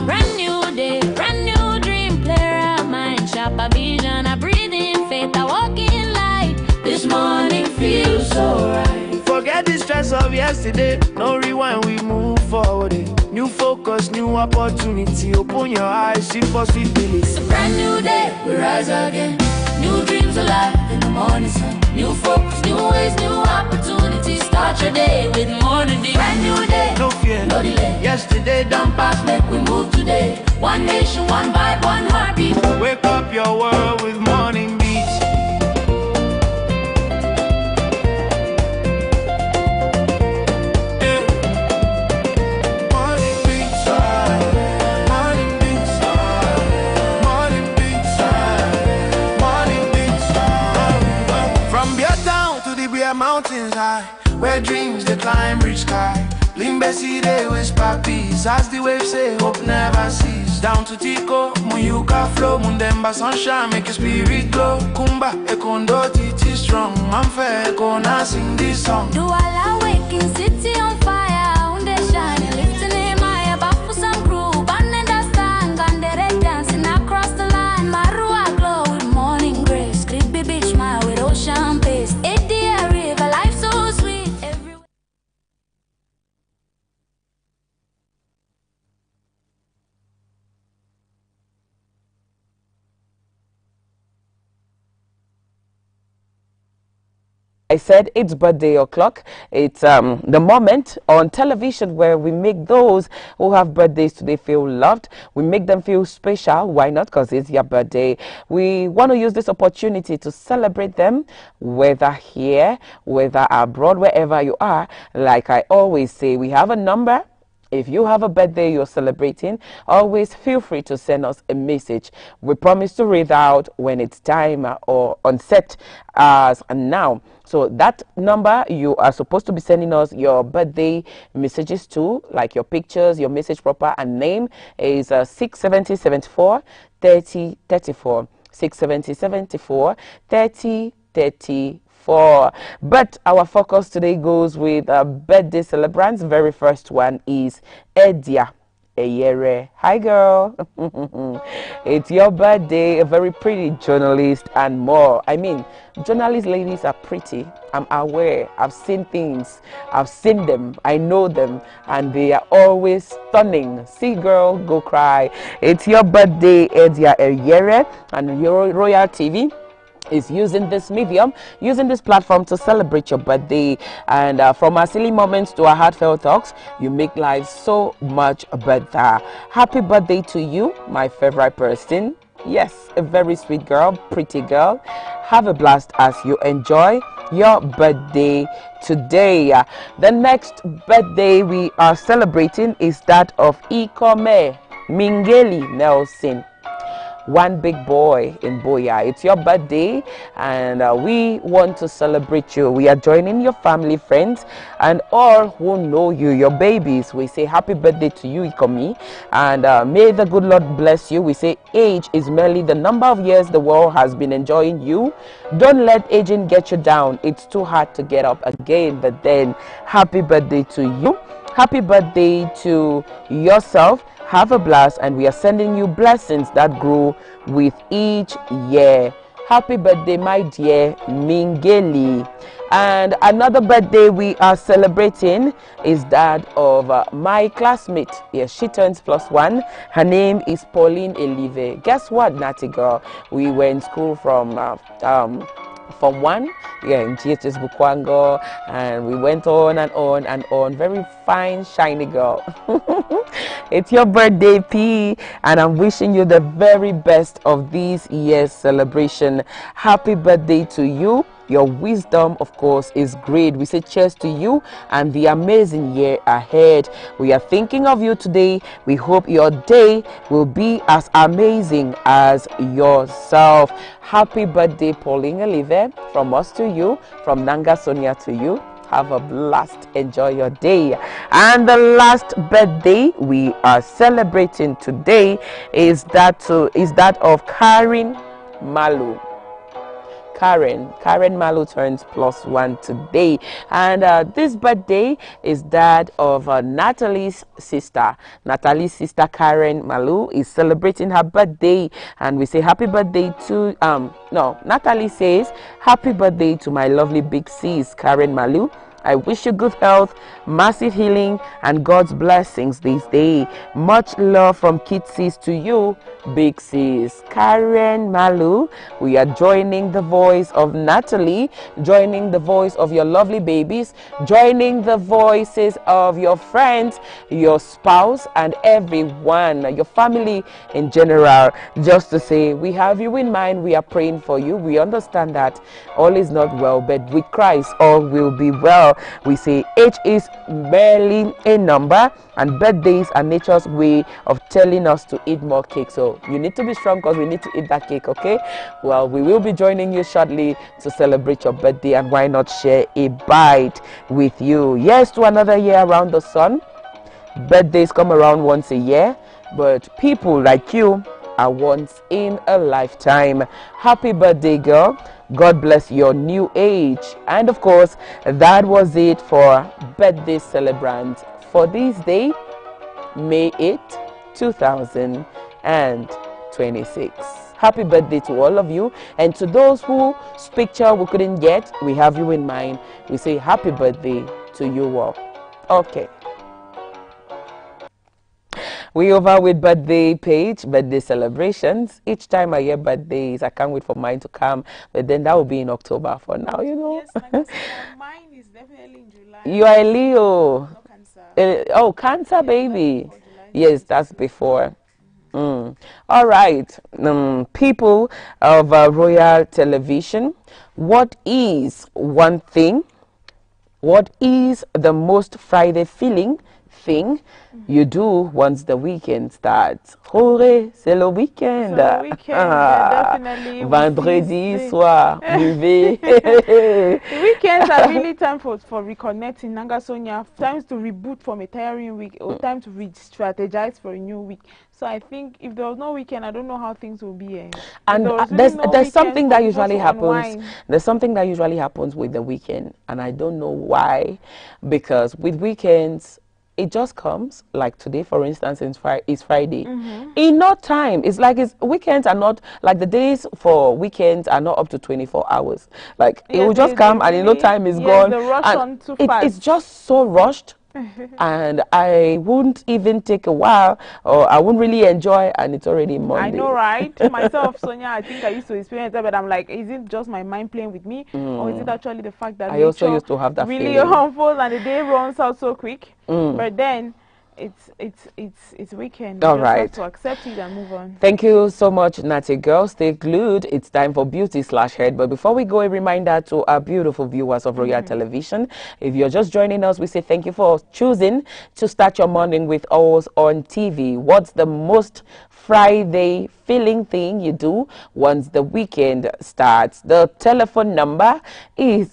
Brand new day, brand new dream, player of mine, sharp a vision, I breathe in faith, I walk in light. This morning feels so right. Forget the stress of yesterday, no rewind, we move forward. New focus, new opportunity, open your eyes, see possibility. It's a brand new day, we rise again. New dreams alive in the morning sun. New focus, new ways, new opportunities. Start your day with morning dew. Brand new day, No fear, no delay. yesterday done past, Make we move today. One nation, one vibe, one heartbeat. wake up your world with morning beats. Yeah. Morning beats, morning beats, morning beats, morning beats. From Bearts to the Bear Mountains high, where dreams they climb reach sky. Lean Bessie they whisper peace, as the waves say hope never cease. Down to Tico, Muyuka flow, Mundemba sunshine make your spirit glow. Kumba, Ekondo, Titi strong, I'm fair, Ekona sing this song. Do all awaken, city on fire, unde shining, lifting in my bafu some crew, banning the stand, gandere dancing across the line, Marua glow with morning grace, creepy beach smile with ocean pace, Edia river, life so sweet, everywhere. I said it's birthday o'clock. It's the moment on television where we make those who have birthdays today feel loved. We make them feel special. Why not? Because it's your birthday. We want to use this opportunity to celebrate them, whether here, whether abroad, wherever you are. Like I always say, we have a number. If you have a birthday you're celebrating, always feel free to send us a message. We promise to read out when it's time or on set as now. So that number you are supposed to be sending us your birthday messages to, like your pictures, your message proper and name, is 670 74 30 34. 670 74 30 34. But our focus today goes with birthday celebrants. Very first one is Edia Eyere. Hi girl. It's your birthday. A very pretty journalist and more. I mean, journalist ladies are pretty. I'm aware. I've seen things. I've seen them. I know them. And they are always stunning. See girl, go cry. It's your birthday, Edia Eyere, and your Royal TV is using this medium, using this platform to celebrate your birthday. And from our silly moments to our heartfelt talks, you make life so much better. Happy birthday to you, my favorite person. Yes, a very sweet girl, pretty girl. Have a blast as you enjoy your birthday today. The next birthday we are celebrating is that of Ikome Mingeli Nelson. one big boy in Boya. It's your birthday, and we want to celebrate you. We are joining your family, friends, and all who know you, your babies. We say happy birthday to you, Ikomi, and may the good Lord bless you. We say age is merely the number of years the world has been enjoying you. Don't let aging get you down. It's too hard to get up again. But then, happy birthday to you. Happy birthday to yourself. Have a blast, and we are sending you blessings that grow with each year. Happy birthday, my dear Mingeli. And another birthday we are celebrating is that of my classmate. Yes, she turns +1. Her name is Pauline Elive. Guess what, Natty girl? We were in school from 1, in GHS Bukwango, and we went on and on and on. Very fine, shiny girl. It's your birthday, P, and I'm wishing you the very best of this year's celebration. Happy birthday to you. Your wisdom, of course, is great. We say cheers to you and the amazing year ahead. We are thinking of you today. We hope your day will be as amazing as yourself. Happy birthday, Pauline Olive, from us to you, from Nanga Sonia to you. Have a blast. Enjoy your day. And the last birthday we are celebrating today is that of Karen Malu. Karen Malu turns +1 today, and this birthday is that of Natalie's sister. Natalie's sister Karen Malu is celebrating her birthday, and we say happy birthday to Natalie says happy birthday to my lovely big sis Karen Malu. I wish you good health, massive healing, and God's blessings this day. Much love from Kid Sis to you, Big Sis. Karen Malu, we are joining the voice of Natalie, joining the voice of your lovely babies, joining the voices of your friends, your spouse, and everyone, your family in general, just to say we have you in mind. We are praying for you. We understand that all is not well, but with Christ all will be well. We say age is barely a number, and birthdays are nature's way of telling us to eat more cake. So you need to be strong because we need to eat that cake, okay? Well, we will be joining you shortly to celebrate your birthday, and why not share a bite with you? Yes, to another year around the sun. Birthdays come around once a year, but people like you are once in a lifetime. Happy birthday, girl. God bless your new age. And of course, that was it for birthday celebrants for this day, May 8, 2026. Happy birthday to all of you, and to those whose picture we couldn't get, we have you in mind. We say happy birthday to you all. Okay. We over with birthday page, birthday celebrations. Each time I hear birthdays, I can't wait for mine to come. But then that will be in October for now, you know. Yes, like I said, mine is definitely in July. You are a Leo. No Cancer. Oh, Cancer, Yes, baby. before July. Yes, that's before. All right, people of Royal Television, what is one thing? What is the most Friday thing you do once the weekend starts? Hurrah, c'est le weekend. So the weekend, yeah, definitely. Vendredi soir, buvez. The weekends are really time for reconnecting. Nanga Sonia, times to reboot from a tiring week, or time to re-strategize for a new week. So I think if there was no weekend, I don't know how things will be. And there's something that usually happens. There's something that usually happens with the weekend, and I don't know why. Because with weekends, it just comes, like today, for instance, it's Friday. In no time, it's like weekends are not, like the days for weekends are not up to 24 hours. Like it will just come and in no time is gone. The rush on too fast. It's just so rushed. And I wouldn't even take a while, or I wouldn't really enjoy, and it's already Monday. I know, right? Myself, Sonia, I think I used to experience that, but I'm like, is it just my mind playing with me, or is it actually the fact that I also used to have that really feeling. harmful and the day runs out so quick? But then it's weekend. All You just right. have to accept it and move on. Thank you so much, Natty girl. Stay glued. It's time for beauty/head. But before we go, a reminder to our beautiful viewers of Royal Television. If you're just joining us, we say thank you for choosing to start your morning with us on TV. What's the most Friday feeling thing you do once the weekend starts. The telephone number is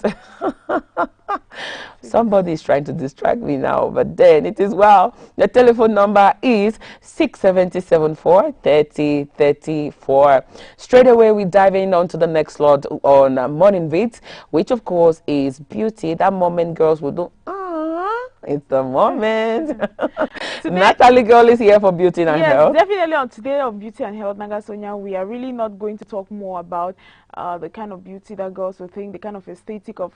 somebody is trying to distract me now, but then it is well. The telephone number is 6774 3034. Straight away, we dive in onto the next slot on Morning Beats, which of course is beauty. That moment girls will do. It's the moment. Natalie Girl is here for beauty and health. Yes, definitely on today on beauty and health, Nagasonia, we are really not going to talk more about the kind of beauty that girls will think, the kind of aesthetic of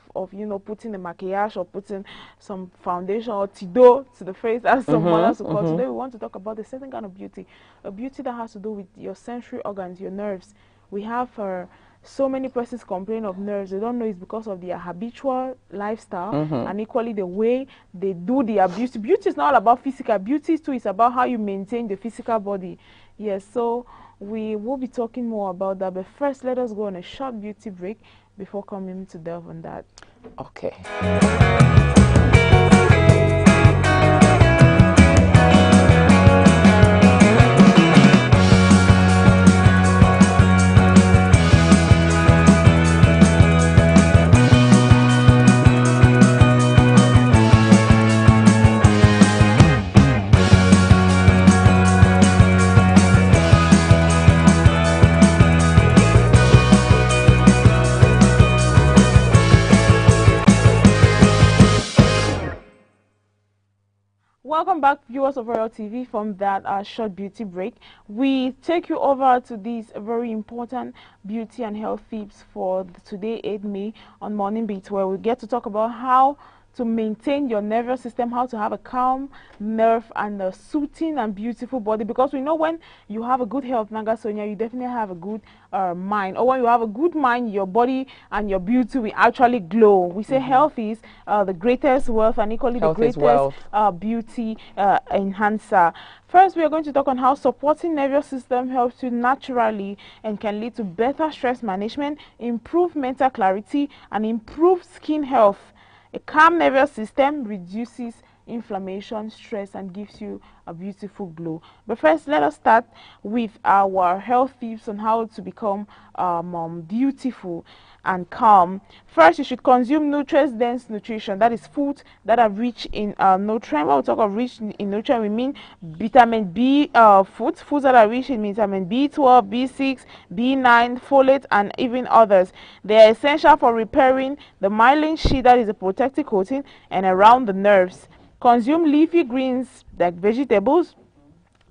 putting the maquillage or putting some foundation or tido to the face, as some mothers will call. Today we want to talk about the certain kind of beauty, a beauty that has to do with your sensory organs, your nerves. We have so many persons complain of nerves. They don't know it's because of their habitual lifestyle and equally the way they do their beauty. Beauty is not all about physical. Beauty too is about how you maintain the physical body. Yes, so we will be talking more about that. But first, let us go on a short beauty break before coming to delve on that. Okay. Welcome back, viewers of Royal TV, from that short beauty break. We take you over to these very important beauty and health tips for today, 8 May, on Morning Beat, where we get to talk about how to maintain your nervous system, how to have a calm nerve and a soothing and beautiful body. Because we know when you have a good health, Naga Sonia, you definitely have a good mind. Or when you have a good mind, your body and your beauty will actually glow. We say health is the greatest wealth and equally Health the is greatest wealth. beauty enhancer. First, we are going to talk on how supporting nervous system helps you naturally and can lead to better stress management, improve mental clarity, and improve skin health. A calm nervous system reduces inflammation, stress, and gives you a beautiful glow. But first, let us start with our health tips on how to become beautiful and calm. First, you should consume nutrient-dense nutrition. That is food that are rich in nutrient. When we talk of rich in nutrient, we mean vitamin B foods that are rich in vitamin B12, B6, B9, folate, and even others. They are essential for repairing the myelin sheath, that is a protective coating, and around the nerves. Consume leafy greens like vegetables.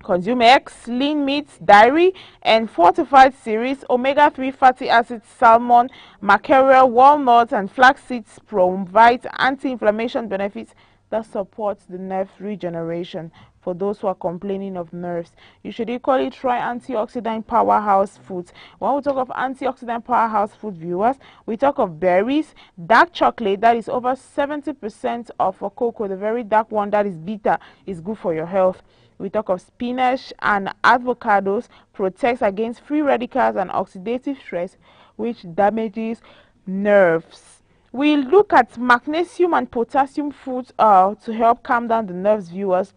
Consume eggs, lean meats, dairy, and fortified series, omega-3 fatty acids, salmon, mackerel, walnuts, and flax seeds provide anti-inflammation benefits that supports the nerve regeneration. For those who are complaining of nerves, you should equally try antioxidant powerhouse foods. When we talk of antioxidant powerhouse food, viewers, we talk of berries, dark chocolate, that is over 70% of cocoa, the very dark one that is bitter, is good for your health. We talk of spinach and avocados, protects against free radicals and oxidative stress, which damages nerves. We look at magnesium and potassium foods to help calm down the nerves, viewers.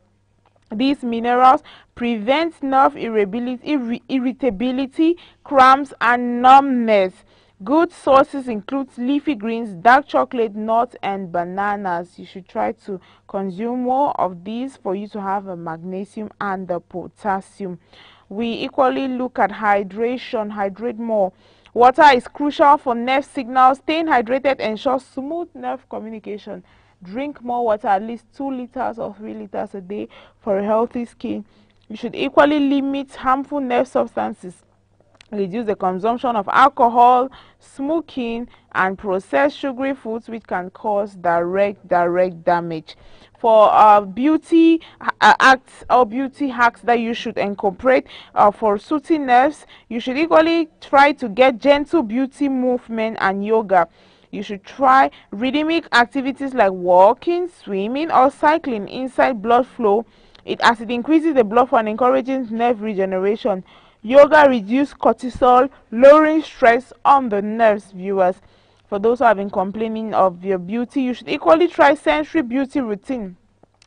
These minerals prevent nerve irritability, cramps, and numbness. Good sources include leafy greens, dark chocolate, nuts, and bananas. You should try to consume more of these for you to have a magnesium and the potassium. We equally look at hydration. Hydrate more. Water is crucial for nerve signals. Staying hydrated ensures smooth nerve communication. Drink more water, at least 2 liters or 3 liters a day for a healthy skin. You should equally limit harmful nerve substances. Reduce the consumption of alcohol, smoking, and processed sugary foods, which can cause direct damage. For beauty acts or beauty hacks that you should incorporate for soothing nerves, you should equally try to get gentle beauty movement and yoga. You should try rhythmic activities like walking, swimming, or cycling inside blood flow. It increases the blood flow and encourages nerve regeneration. Yoga reduces cortisol, lowering stress on the nerves, viewers. For those who have been complaining of your beauty, you should equally try sensory beauty routine.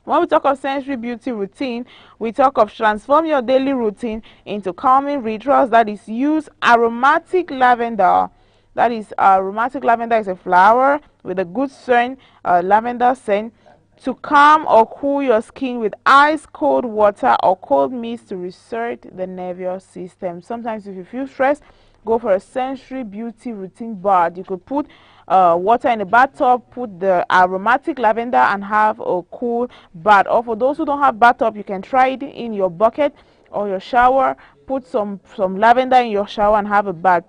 When we talk of sensory beauty routine, we talk of transform your daily routine into calming rituals. That is, use aromatic lavender. That is, aromatic lavender is a flower with a good scent, lavender scent, to calm or cool your skin with ice cold water or cold mist to reset the nervous system. Sometimes if you feel stressed, go for a sensory beauty routine bath. You could put water in a bathtub, put the aromatic lavender and have a cool bath. Or for those who don't have bathtub, you can try it in your bucket or your shower. Put some lavender in your shower and have a bath.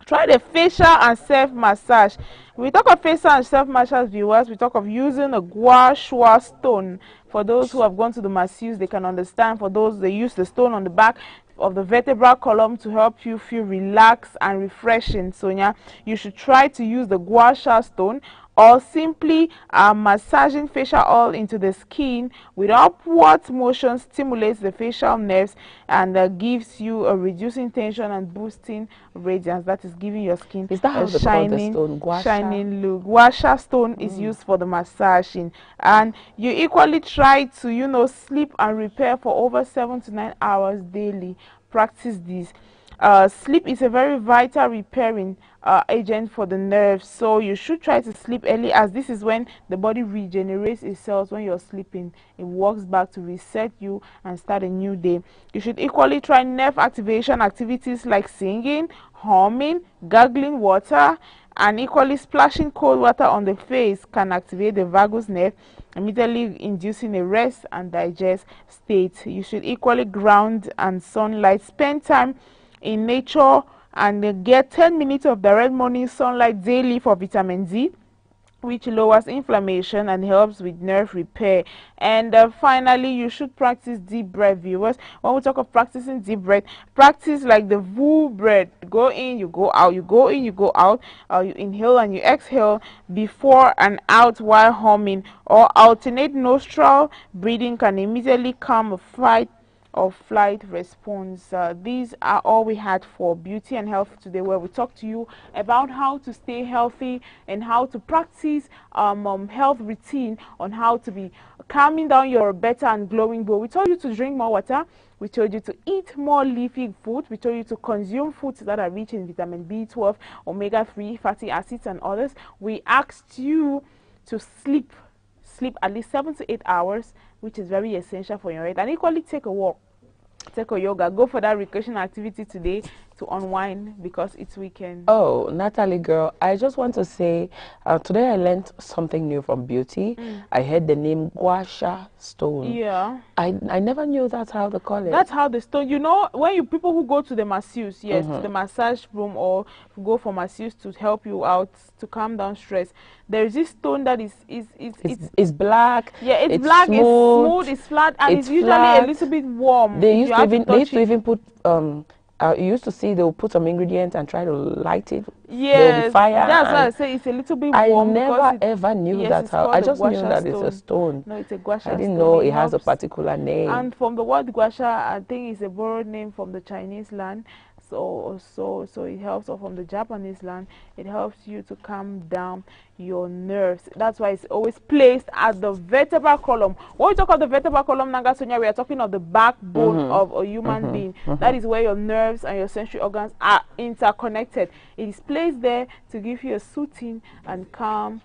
Try the facial and self massage. When we talk of facial and self massage, viewers, we talk of using a gua sha stone. For those who have gone to the masseuse, they can understand. For those, they use the stone on the back of the vertebral column to help you feel relaxed and refreshing. So yeah, you should try to use the gua sha stone, or simply massaging facial oil into the skin with upward motion stimulates the facial nerves and gives you a reducing tension and boosting radiance. That is giving your skin Is that how a they call the stone? shining look. Gua sha stone is used for the massaging, and you equally try to, you know, sleep and repair for over 7 to 9 hours daily. Practice this. Sleep is a very vital repairing agent for the nerves, so you should try to sleep early, as this is when the body regenerates itself. When you're sleeping, it works back to reset you and start a new day. You should equally try nerve activation activities like singing, humming, gargling water, and equally splashing cold water on the face can activate the vagus nerve, immediately inducing a rest and digest state. You should equally ground and sunlight. Spend time in nature and get 10 minutes of direct morning sunlight daily for vitamin D, which lowers inflammation and helps with nerve repair. And finally, you should practice deep breath, viewers. When we talk of practicing deep breath, practice like the Vu breath. Go in, you go out, you go in, you go out, you inhale and you exhale before and out while humming, or alternate nostril breathing can immediately calm a fight or flight response. These are all we had for beauty and health today, where we talk to you about how to stay healthy and how to practice health routine on how to be calming down your better and glowing glow. We told you to drink more water. We told you to eat more leafy food. We told you to consume foods that are rich in vitamin B12, omega-3 fatty acids and others. We asked you to sleep at least 7 to 8 hours, which is very essential for your health. And equally, take a walk, take a yoga, go for that recreational activity today to unwind, because it's weekend. Oh, Natalie girl, I just want to say today I learned something new from beauty. I heard the name gua sha stone. Yeah, I never knew that's how they call it. that's how the stone, you know, when you people who go to the masseuse, yes, to the massage room, or go for masseuse to help you out to calm down stress, there is this stone that it's black. Yeah, it's black, it's smooth, it's flat, and it's usually flat. a little bit warm. They used to even put you used to see they'll put some ingredients and try to light it. Yes, fire. That's why I say it's a little bit warm. I never ever knew that's how. I just knew that stone. it's a stone. No, it's a gua sha I didn't stone. know it has a particular name. And from the word gua sha, I think it's a borrowed name from the Chinese land. So it helps, or from the Japanese land, it helps you to calm down your nerves. That's why it's always placed at the vertebral column. When we talk of the vertebral column, Nanga Sonia, we are talking of the backbone of a human being. That is where your nerves and your sensory organs are interconnected. It is placed there to give you a soothing and calm,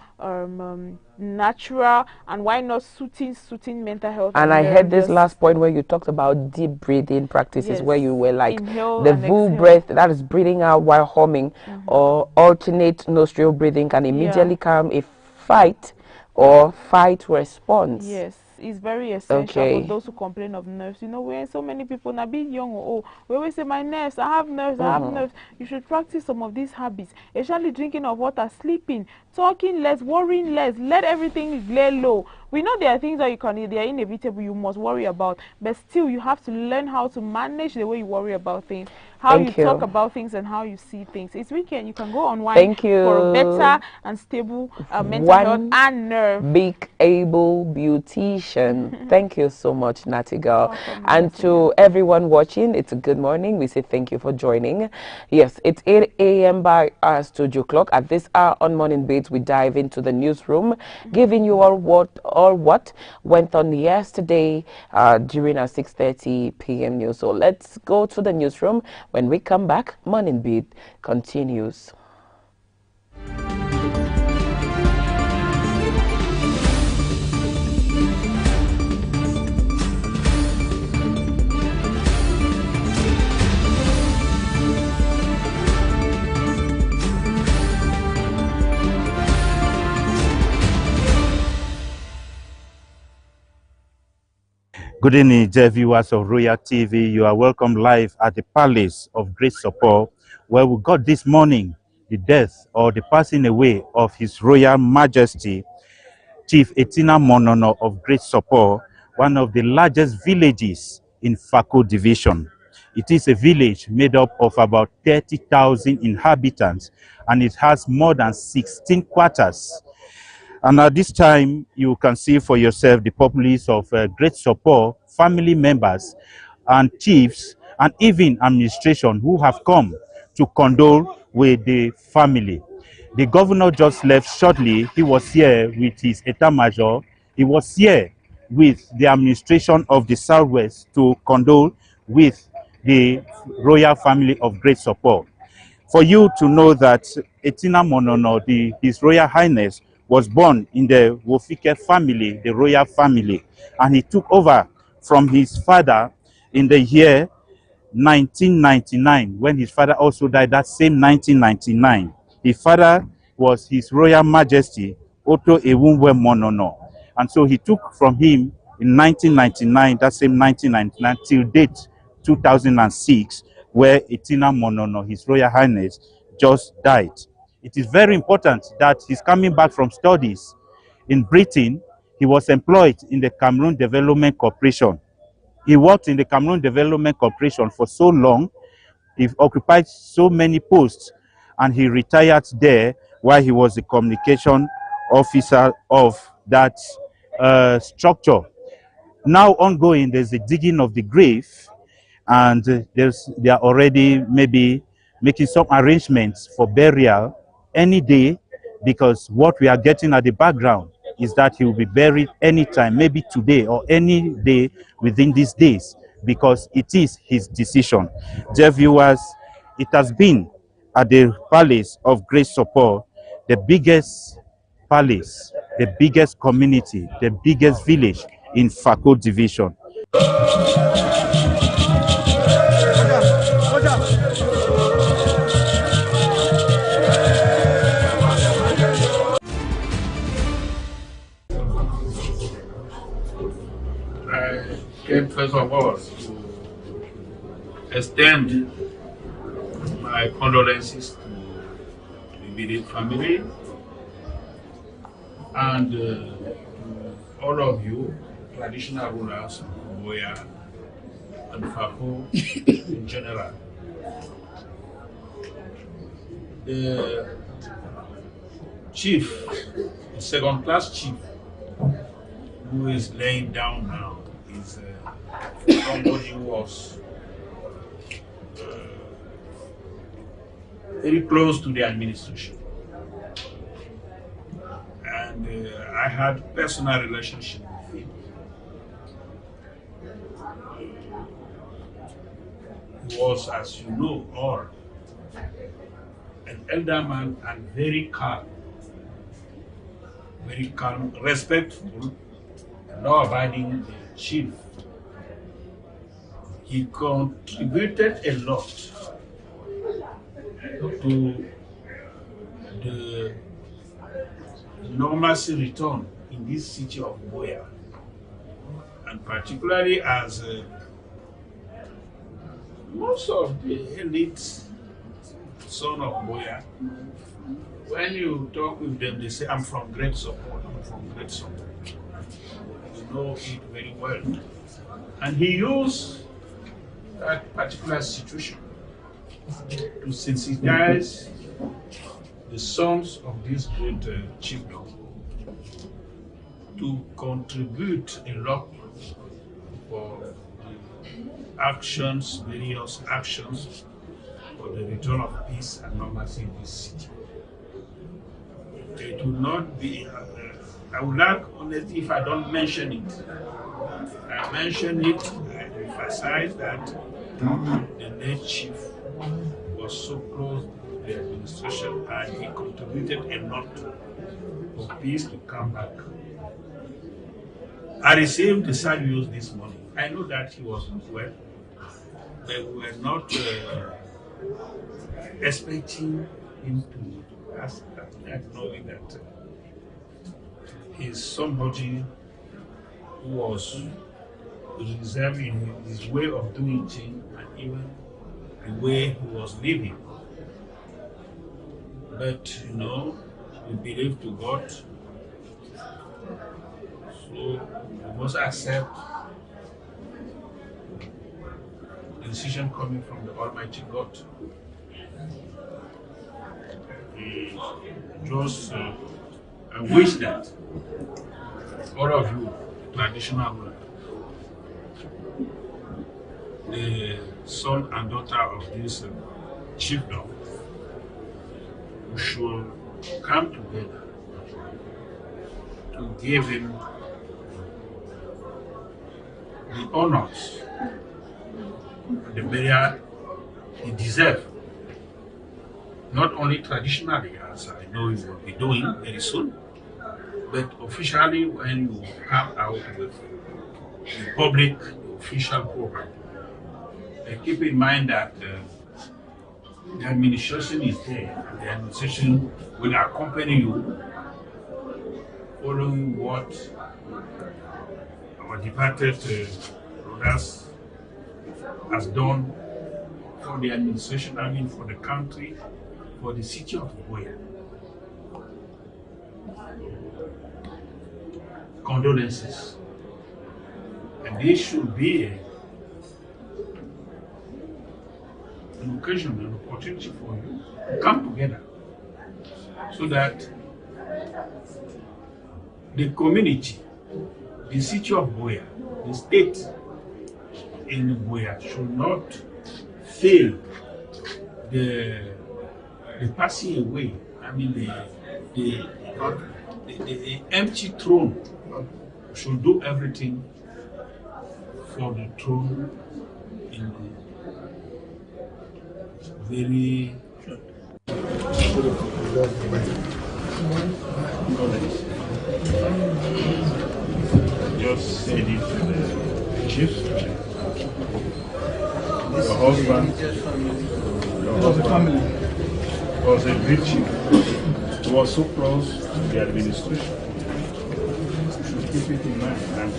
natural, and why not soothing mental health. And I heard this last point where you talked about deep breathing practices, where you were like inhale the Vu breath, that is breathing out while humming, or alternate nostril breathing can immediately calm a fight or fight response. Yes, it's very essential Okay. for those who complain of nerves. You know, when so many people, now be young or old, we always say, my nerves, I have nerves, I have nerves. You should practice some of these habits, especially drinking of water, sleeping, talking less, worrying less, let everything lay low. We know there are things that they are inevitable, you must worry about, but still you have to learn how to manage the way you worry about things. how you talk about things and how you see things. It's weekend. You can go unwind Thank you. for a better and stable mental health and nerve. Big able beautician. Thank you so much, Natty Girl. Welcome, And to everyone watching, it's a good morning. We say thank you for joining. Yes, it's 8 a.m. by our studio clock. At this hour on Morning Beats, we dive into the newsroom, giving you all what went on yesterday during our 6:30 p.m. news. So let's go to the newsroom. When we come back, Morning Beat continues. Good evening, dear viewers of Royal TV. You are welcome live at the Palace of Great Support, where we got this morning the death or the passing away of His Royal Majesty, Chief Etina Monono of Great Support, one of the largest villages in Fako Division. It is a village made up of about 30,000 inhabitants, and it has more than 16 quarters. And at this time, you can see for yourself the populace of Great Support, family members and chiefs, and even administration who have come to condole with the family. The governor just left shortly. He was here with his Etat-Major. He was here with the administration of the Southwest to condole with the royal family of Great Support. For you to know that Etina Monono, His Royal Highness, was born in the Wofike family, the royal family, and he took over from his father in the year 1999, when his father also died that same 1999. His father was His Royal Majesty Otto Ewumwe Monono, and so he took from him in 1999, that same 1999, till date 2006, where Etina Monono, His Royal Highness, just died. It is very important that he's coming back from studies in Britain. He was employed in the Cameroon Development Corporation. He worked in the Cameroon Development Corporation for so long. He occupied so many posts, and he retired there while he was the communication officer of that structure. Now ongoing, there's a digging of the grave, and they are already maybe making some arrangements for burial any day, because what we are getting at the background is that he will be buried anytime, maybe today or any day within these days, because it is his decision. Dear viewers, it has been at the Palace of Great Support, the biggest palace, the biggest community, the biggest village in Fako Division. Came first of all to extend my condolences to the immediate family and to all of you, traditional rulers of Boya and Fako in general. The chief, the second-class chief, who is laying down now, is somebody who was very close to the administration, and I had personal relationship with him. He was, as you know, or an elder man and very calm, respectful, law-abiding chief. He contributed a lot to the normalcy return in this city of Boya, and particularly as most of the elite son of Boya, when you talk with them, they say, I'm from Great Support, I'm from Great Support. You know it very well. And he used that particular situation to sensitize the sons of this great chiefdom to contribute a lot for the actions, various actions for the return of peace and normalcy in this city. It will not be, I would like, honestly, if I don't mention it, I mention it, I emphasize that the late chief was so close to the administration and he contributed a lot for peace to come back. I received the sad news this morning. I know that he was not well, but we were not expecting him to ask that, knowing that he's somebody who was reserving his way of doing things and even the way he was living. But you know, we believe to God, so we must accept the decision coming from the Almighty God. Just I wish that all of you, traditional, the son and daughter of this chiefdom, should come together to give him the honors, the burial he deserves. Not only traditionally, as I know he will be doing very soon, but officially when you come out with the public, the official program. Keep in mind that the administration is there, and the administration will accompany you, following what our departed brothers has done for the administration, I mean for the country, for the city of Boya. Condolences. And this should be an occasion, an opportunity for you to come together so that the community, the city of Boya, the state in Boya should not fail the passing away. I mean the empty throne should do everything for the throne in the very just said it to the chiefs. The husband, was a great chief. He was so close to the administration. You should keep it in mind. And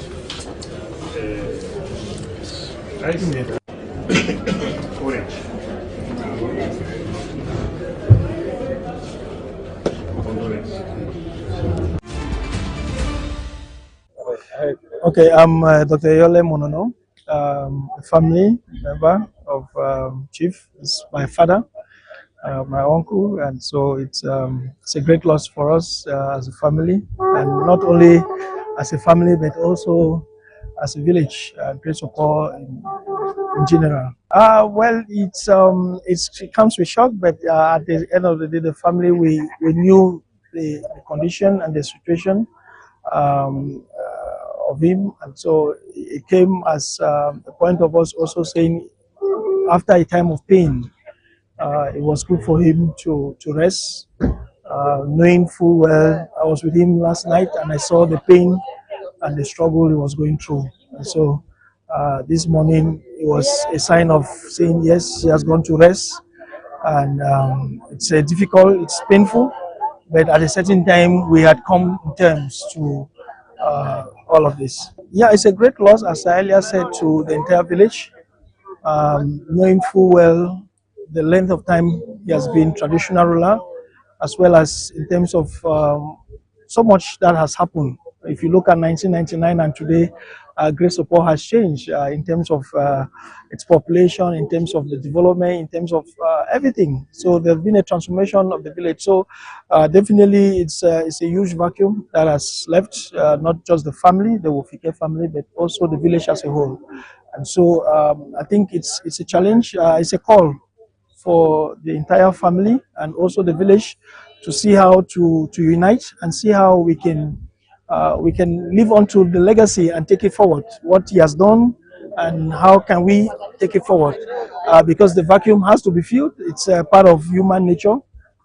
I said, courage. Okay, I'm Dr. Yole Monono, a family member of Chief. It's my father, my uncle, and so it's a great loss for us as a family, and not only as a family but also as a village, Great Sokol in general. Well, it comes with shock, but at the end of the day, the family we knew the condition and the situation of him, and so it came as a point of us also saying, after a time of pain, it was good for him to rest, knowing full well I was with him last night and I saw the pain and the struggle he was going through. And so this morning it was a sign of saying yes, he has gone to rest, and it's difficult, it's painful, but at a certain time we had come to terms to all of this. Yeah, it's a great loss, as I earlier said, to the entire village, knowing full well the length of time he has been traditional ruler, as well as in terms of so much that has happened If you look at 1999 and today, Great Support has changed in terms of its population, in terms of the development, in terms of everything. So there's been a transformation of the village. So definitely it's a huge vacuum that has left, not just the family, the Wofike family, but also the village as a whole. And so I think it's a challenge, it's a call for the entire family and also the village to see how to unite and see how we can live on to the legacy and take it forward, what he has done and how can we take it forward, because the vacuum has to be filled. It's a part of human nature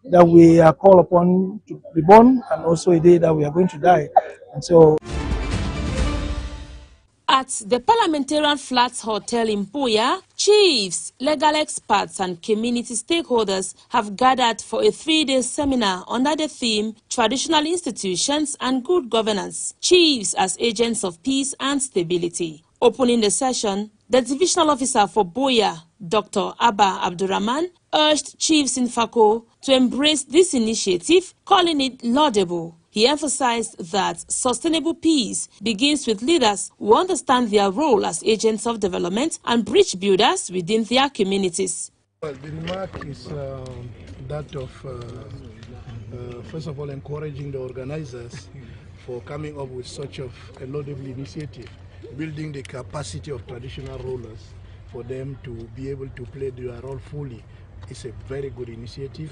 that we are called upon to be born and also a day that we are going to die. And so at the Parliamentarian Flats Hotel in Buea, chiefs, legal experts and community stakeholders have gathered for a 3-day seminar under the theme Traditional Institutions and Good Governance, Chiefs as Agents of Peace and Stability. Opening the session, the Divisional Officer for Buea, Dr. Abba Abdurrahman, urged chiefs in Fako to embrace this initiative, calling it laudable. He emphasized that sustainable peace begins with leaders who understand their role as agents of development and bridge builders within their communities. Well, the remark is that of, first of all, encouraging the organizers for coming up with such a laudable initiative, building the capacity of traditional rulers for them to be able to play their role fully. It's a very good initiative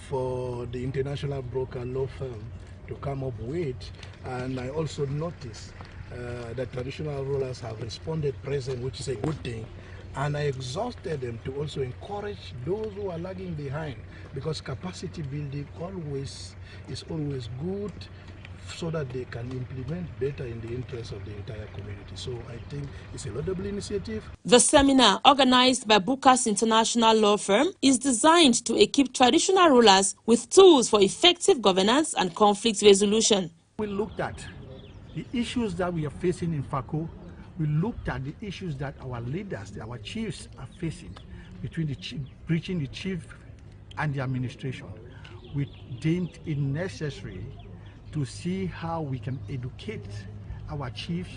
for the international broker law firm to come up with, and I also noticed that traditional rulers have responded present, which is a good thing, and I exhorted them to also encourage those who are lagging behind, because capacity building is always good, so that they can implement better in the interest of the entire community. So I think it's a laudable initiative. The seminar, organized by Bukas International Law Firm, is designed to equip traditional rulers with tools for effective governance and conflict resolution. We looked at the issues that we are facing in Fako. We looked at the issues that our leaders, our chiefs are facing between breaching the chief and the administration. We deemed it necessary to see how we can educate our chiefs,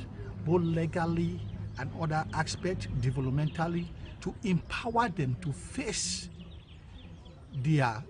both legally and other aspects, developmentally, to empower them to face their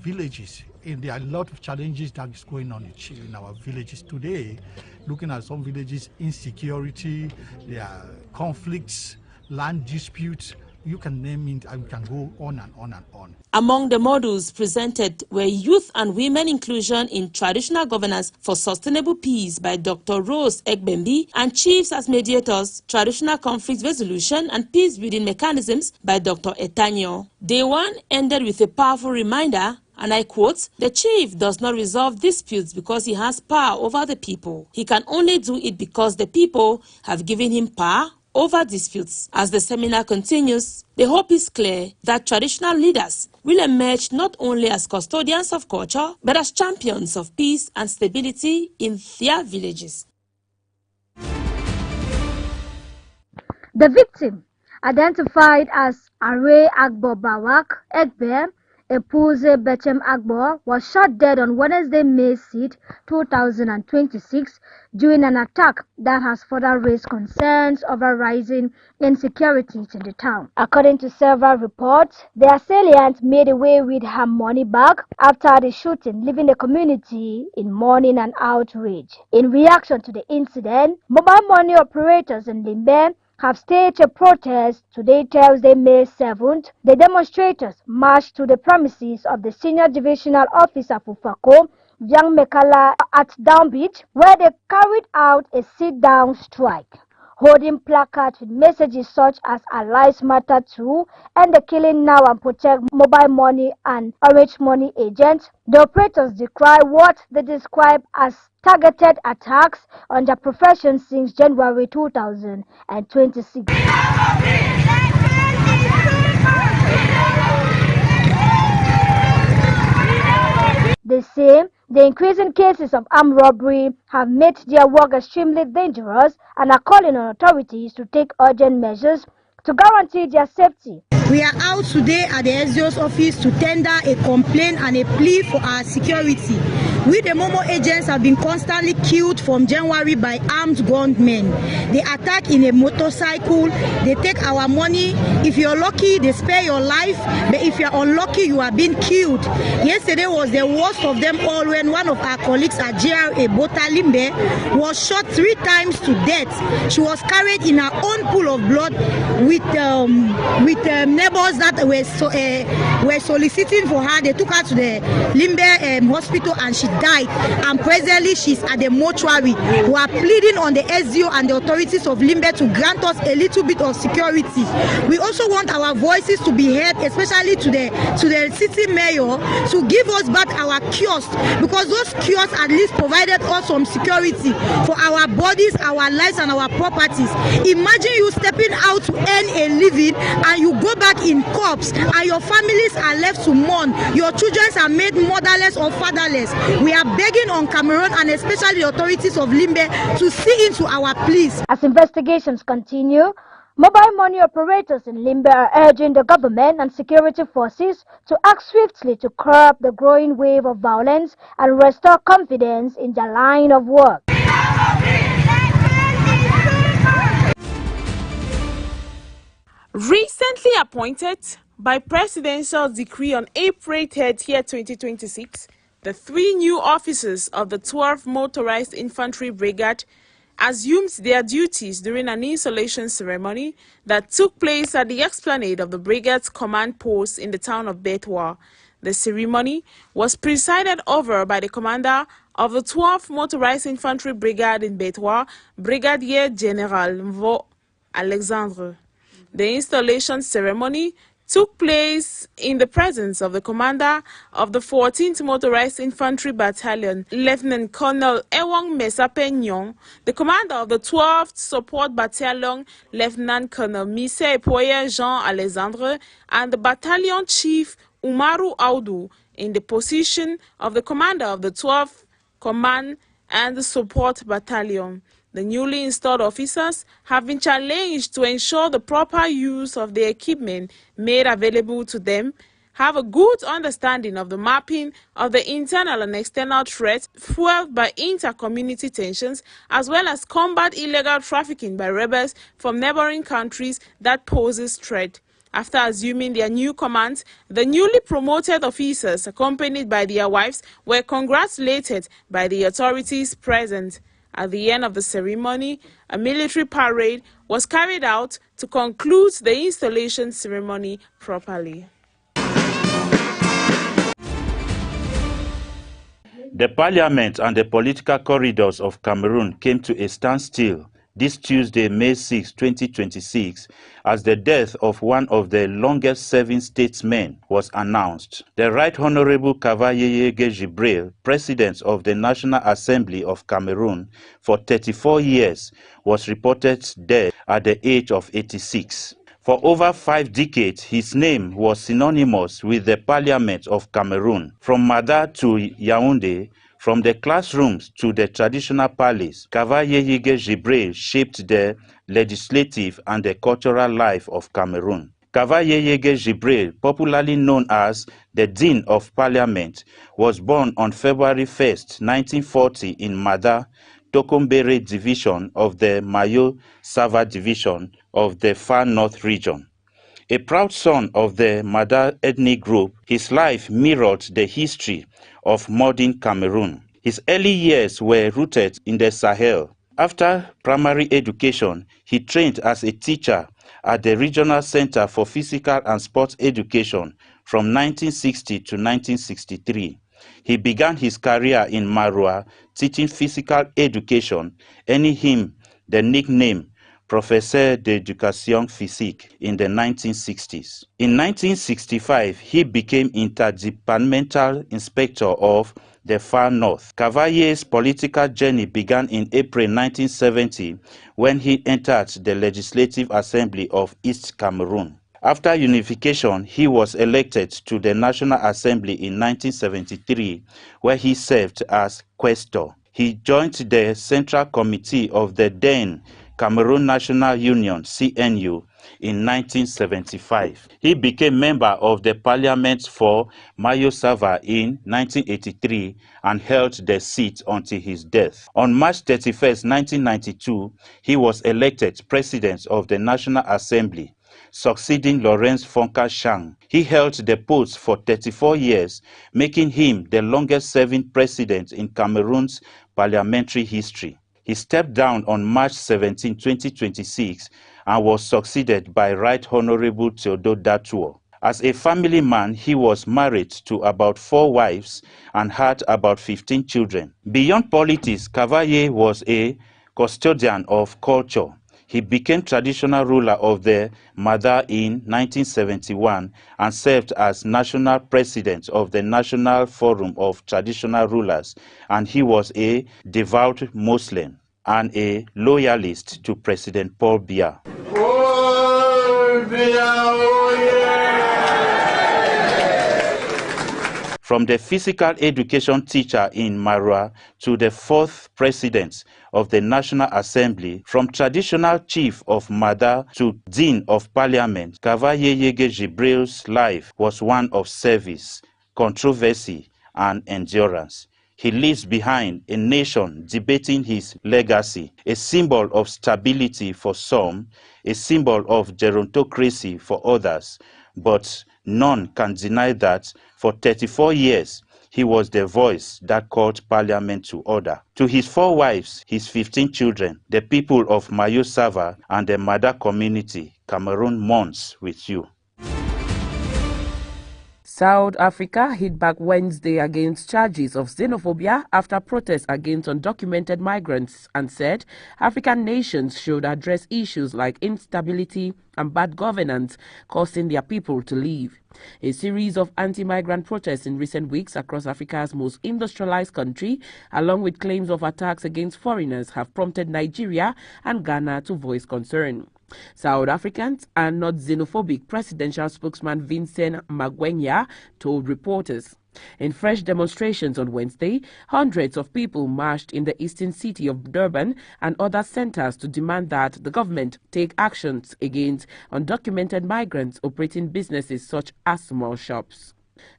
villages. And there are a lot of challenges that is going on in our villages today. Looking at some villages, insecurity, there are conflicts, land disputes, you can name it, and we can go on and on and on. Among the models presented were Youth and Women Inclusion in Traditional Governance for Sustainable Peace by Dr. Rose Egbembi and Chiefs as Mediators, Traditional Conflict Resolution and Peace Building Mechanisms by Dr. Etanyo. Day one ended with a powerful reminder, and I quote, "The chief does not resolve disputes because he has power over the people. He can only do it because the people have given him power over disputes." As the seminar continues, the hope is clear that traditional leaders will emerge not only as custodians of culture, but as champions of peace and stability in their villages. The victim, identified as Are Agbo Bawak Egbe Epuze Bechem Agbo, was shot dead on Wednesday, May 6, 2026, during an attack that has further raised concerns over rising insecurities in the town. According to several reports, the assailant made away with her money bag after the shooting, leaving the community in mourning and outrage. In reaction to the incident, mobile money operators in Limbe have staged a protest today, Thursday, May 7th. The demonstrators marched to the premises of the Senior Divisional Officer for Fako, Young Mekala, at Down Beach, where they carried out a sit-down strike, holding placards with messages such as "Our Lives Matter Too," and "The Killing Now and Protect Mobile Money and Orange Money Agents." The operators decry what they describe as targeted attacks on their profession since January 2026. They say the increasing cases of armed robbery have made their work extremely dangerous and are calling on authorities to take urgent measures to guarantee their safety. We are out today at the SDO's office to tender a complaint and a plea for our security. We, the Momo agents, have been constantly killed from January by armed gunmen. They attack in a motorcycle, they take our money. If you're lucky, they spare your life, but if you're unlucky, you are being killed. Yesterday was the worst of them all when one of our colleagues at GRA, Botalimbe, was shot 3 times to death. She was carried in her own pool of blood with neighbors that were soliciting for her. They took her to the Limbe hospital and she died. And presently she's at the mortuary. We are pleading on the SDO and the authorities of Limbe to grant us a little bit of security. We also want our voices to be heard, especially to the city mayor, to give us back our kiosks, because those kiosks at least provided us some security for our bodies, our lives, and our properties. Imagine you stepping out to earn a living and you go back in corpse and your families are left to mourn. Your children are made motherless or fatherless. We are begging on Cameroon and especially the authorities of Limbe to see into our pleas. As investigations continue, mobile money operators in Limbe are urging the government and security forces to act swiftly to curb the growing wave of violence and restore confidence in their line of work. Recently appointed by presidential decree on April 30, 2026, the 3 new officers of the 12th Motorized Infantry Brigade assumed their duties during an installation ceremony that took place at the esplanade of the brigade's command post in the town of Betwa. The ceremony was presided over by the commander of the 12th Motorized Infantry Brigade in Betwa, Brigadier General Mvo Alexandre. The installation ceremony took place in the presence of the commander of the 14th Motorized Infantry Battalion, Lieutenant Colonel Ewang Mesape Nyong, the commander of the 12th Support Battalion, Lieutenant Colonel Mise Epoye Jean Alexandre, and the battalion chief Umaru Audu, in the position of the commander of the 12th Command and the Support Battalion. The newly installed officers have been challenged to ensure the proper use of the equipment made available to them, have a good understanding of the mapping of the internal and external threats fueled by inter-community tensions, as well as combat illegal trafficking by rebels from neighboring countries that poses threat. After assuming their new commands, the newly promoted officers, accompanied by their wives, were congratulated by the authorities present. At the end of the ceremony, a military parade was carried out to conclude the installation ceremony properly. The parliament and the political corridors of Cameroon came to a standstill this Tuesday, May 6, 2026, as the death of one of the longest-serving statesmen was announced. The Right Honorable Kavayeye Jibril, President of the National Assembly of Cameroon for 34 years, was reported dead at the age of 86. For over 5 decades, his name was synonymous with the Parliament of Cameroon. From Mada to Yaoundé, from the classrooms to the traditional palace, Kavayeye Jibril shaped the legislative and the cultural life of Cameroon. Kavayeye Jibril, popularly known as the Dean of Parliament, was born on February 1, 1940 in Mada, Tokombere Division of the Mayo Sava Division of the Far North region. A proud son of the Mada ethnic group, his life mirrored the history of modern Cameroon. His early years were rooted in the Sahel. After primary education, he trained as a teacher at the Regional Center for Physical and Sports Education from 1960 to 1963. He began his career in Marua, teaching physical education, earning him the nickname Professeur d'Éducation Physique in the 1960s. In 1965, he became Interdepartmental Inspector of the Far North. Kavaye's political journey began in April 1970 when he entered the Legislative Assembly of East Cameroon. After unification, he was elected to the National Assembly in 1973, where he served as Questor. He joined the Central Committee of the then Cameroon National Union, CNU, in 1975. He became member of the parliament for Mayo Sava in 1983 and held the seat until his death. On March 31, 1992, he was elected president of the National Assembly, succeeding Lawrence Fonka Shang. He held the post for 34 years, making him the longest-serving president in Cameroon's parliamentary history. He stepped down on March 17, 2026, and was succeeded by Right Honorable Theodore Datuo. As a family man, he was married to about 4 wives and had about 15 children. Beyond politics, Cavalier was a custodian of culture. He became traditional ruler of the Mada in 1971 and served as national president of the National Forum of Traditional Rulers, and he was a devout Muslim and a loyalist to President Paul Biya. From the physical education teacher in Marua to the 4th president of the National Assembly, from traditional chief of Mada to dean of parliament, Cavalier Yege Jibril's life was one of service, controversy, and endurance. He leaves behind a nation debating his legacy, a symbol of stability for some, a symbol of gerontocracy for others, but none can deny that for 34 years, he was the voice that called parliament to order. To his 4 wives, his 15 children, the people of Mayo Sava and the Mada community, Cameroon mourns with you. South Africa hit back Wednesday against charges of xenophobia after protests against undocumented migrants and said African nations should address issues like instability and bad governance causing their people to leave. A series of anti-migrant protests in recent weeks across Africa's most industrialized country, along with claims of attacks against foreigners, have prompted Nigeria and Ghana to voice concern. South Africans are not xenophobic, presidential spokesman Vincent Magwenya told reporters. In fresh demonstrations on Wednesday, hundreds of people marched in the eastern city of Durban and other centers to demand that the government take actions against undocumented migrants operating businesses such as small shops.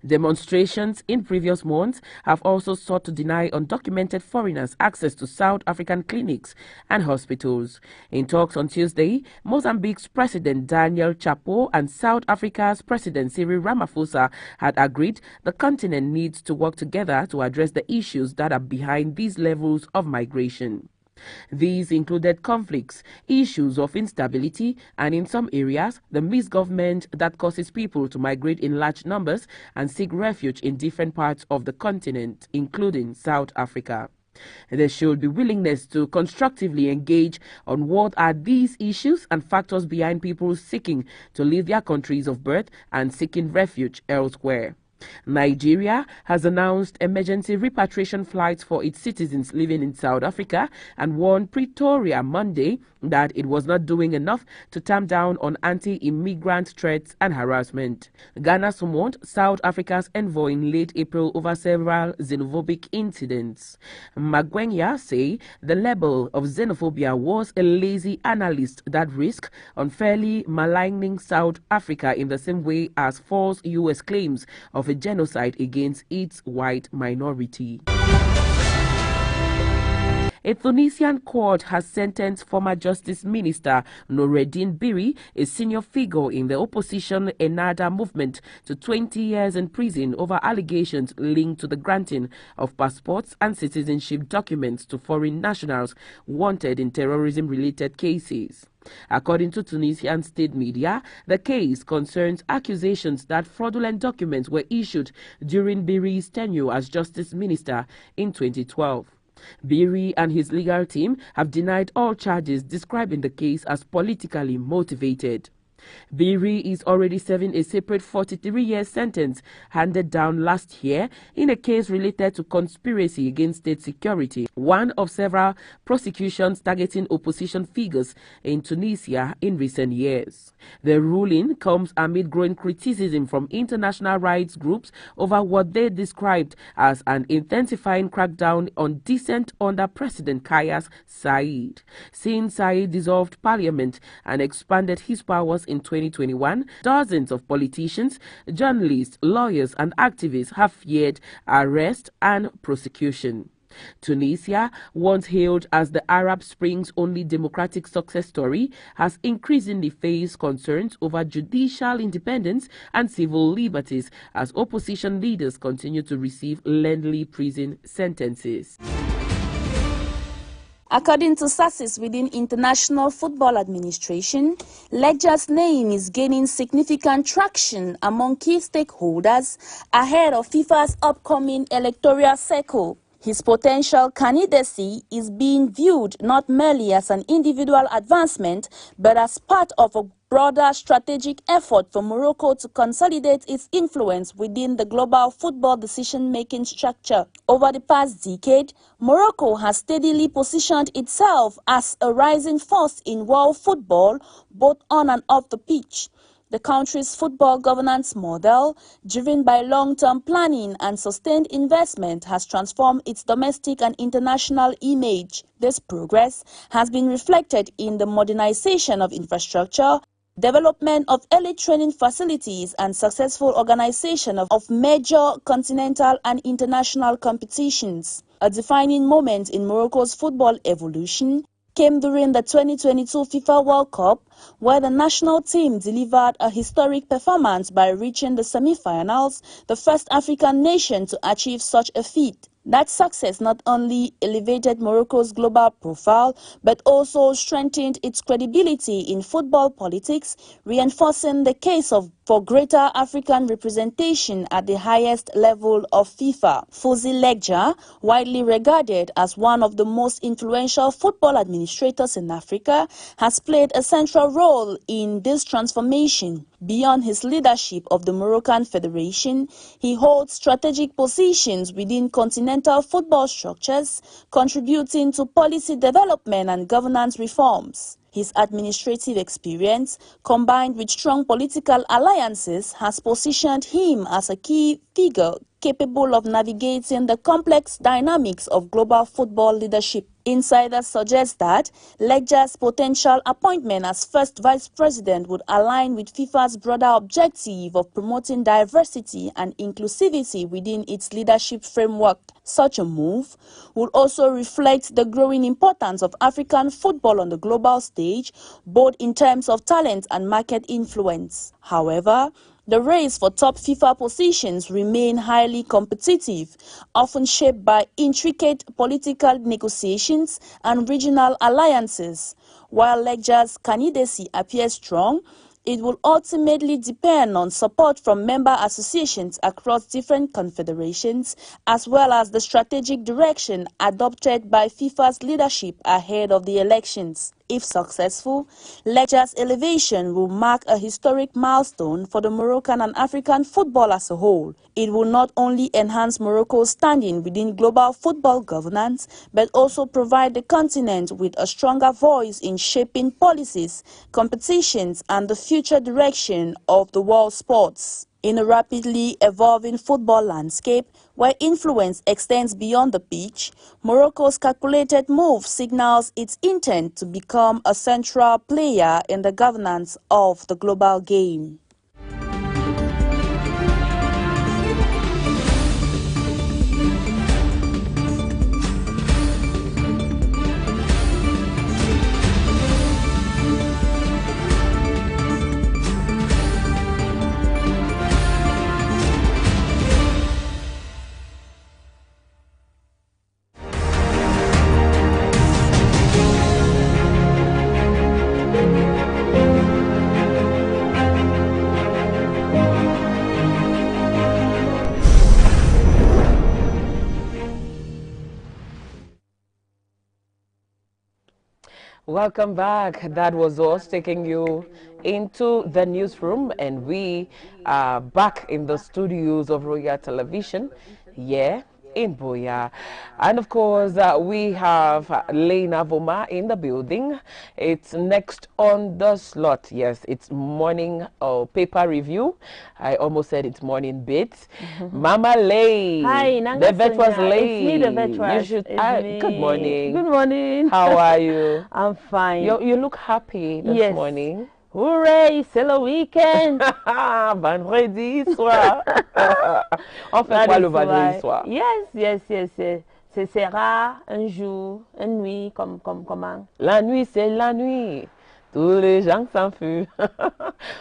Demonstrations in previous months have also sought to deny undocumented foreigners access to South African clinics and hospitals. In talks on Tuesday, Mozambique's President Daniel Chapo and South Africa's President Cyril Ramaphosa had agreed the continent needs to work together to address the issues that are behind these levels of migration. These included conflicts, issues of instability, and in some areas, the misgovernment that causes people to migrate in large numbers and seek refuge in different parts of the continent, including South Africa. There should be willingness to constructively engage on what are these issues and factors behind people seeking to leave their countries of birth and seeking refuge elsewhere. Nigeria has announced emergency repatriation flights for its citizens living in South Africa and warned Pretoria Monday that it was not doing enough to tamp down on anti-immigrant threats and harassment. Ghana summoned South Africa's envoy in late April over several xenophobic incidents. Magwenya say the label of xenophobia was a lazy analyst that risked unfairly maligning South Africa in the same way as false U.S. claims of a genocide against its white minority. A Tunisian court has sentenced former Justice Minister Noureddin Biri, a senior figure in the opposition Ennahda movement, to 20 years in prison over allegations linked to the granting of passports and citizenship documents to foreign nationals wanted in terrorism-related cases. According to Tunisian state media, the case concerns accusations that fraudulent documents were issued during Biri's tenure as Justice Minister in 2012. Biri and his legal team have denied all charges, describing the case as politically motivated. Biri is already serving a separate 43-year sentence handed down last year in a case related to conspiracy against state security, one of several prosecutions targeting opposition figures in Tunisia in recent years. The ruling comes amid growing criticism from international rights groups over what they described as an intensifying crackdown on dissent under President Kais Saied. Since Saied dissolved parliament and expanded his powers in 2021, dozens of politicians, journalists, lawyers and activists have feared arrest and prosecution. Tunisia, once hailed as the Arab Spring's only democratic success story, has increasingly faced concerns over judicial independence and civil liberties as opposition leaders continue to receive lengthy prison sentences. According to sources within International Football Administration, Ledger's name is gaining significant traction among key stakeholders ahead of FIFA's upcoming electoral cycle. His potential candidacy is being viewed not merely as an individual advancement, but as part of a broader strategic effort for Morocco to consolidate its influence within the global football decision-making structure. Over the past decade, Morocco has steadily positioned itself as a rising force in world football, both on and off the pitch. The country's football governance model, driven by long-term planning and sustained investment, has transformed its domestic and international image. This progress has been reflected in the modernization of infrastructure, development of elite training facilities, and successful organization of major continental and international competitions. A defining moment in Morocco's football evolution came during the 2022 FIFA World Cup, where the national team delivered a historic performance by reaching the semi-finals, the first African nation to achieve such a feat. That success not only elevated Morocco's global profile, but also strengthened its credibility in football politics, reinforcing the case for greater African representation at the highest level of FIFA. Fouzi Legja, widely regarded as one of the most influential football administrators in Africa, has played a central role in this transformation. Beyond his leadership of the Moroccan Federation, he holds strategic positions within continental football structures, contributing to policy development and governance reforms. His administrative experience, combined with strong political alliances, has positioned him as a key figure capable of navigating the complex dynamics of global football leadership. Insiders suggest that Ledger's potential appointment as first vice president would align with FIFA's broader objective of promoting diversity and inclusivity within its leadership framework. Such a move would also reflect the growing importance of African football on the global stage, both in terms of talent and market influence. However, the race for top FIFA positions remain highly competitive, often shaped by intricate political negotiations and regional alliances. While Ledger's candidacy appears strong, it will ultimately depend on support from member associations across different confederations, as well as the strategic direction adopted by FIFA's leadership ahead of the elections. If successful, Ledger's elevation will mark a historic milestone for the Moroccan and African football as a whole. It will not only enhance Morocco's standing within global football governance, but also provide the continent with a stronger voice in shaping policies, competitions, and the future direction of the world sports. In a rapidly evolving football landscape where influence extends beyond the pitch, Morocco's calculated move signals its intent to become a central player in the governance of the global game. Welcome back. That was us taking you into the newsroom, and we are back in the studios of Royal Television. Yeah, in Boya. And of course, we have Lena Voma in the building. It's next on the slot. Yes, it's morning paper review. I almost said it's morning bits. Mama Lay. Hi, The vet was late. It's me, the vet. You should. Me. Good morning. Good morning. How are you? I'm fine. You look happy this morning. Hooray, c'est le week-end. Vendredi soir. On fait quoi le vendredi soir? Yes. Ce sera un jour, une nuit, comment? La nuit, c'est la nuit. Tous les gens s'enfuient.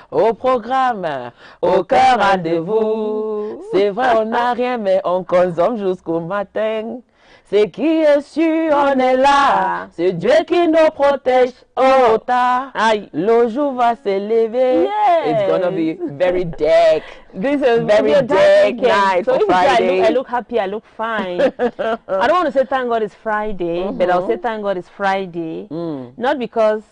Au programme, au cœur rendez-vous. C'est vrai, on n'a rien, mais on consomme jusqu'au matin. C'est qui est sûr, on est là. C'est Dieu qui nous protège. Oh, aïe, le jour va s'élever. It's gonna be very dark. This is very dark night so for Friday. I look happy, I look fine. I don't want to say thank God it's Friday, but I'll say thank God it's Friday. Not because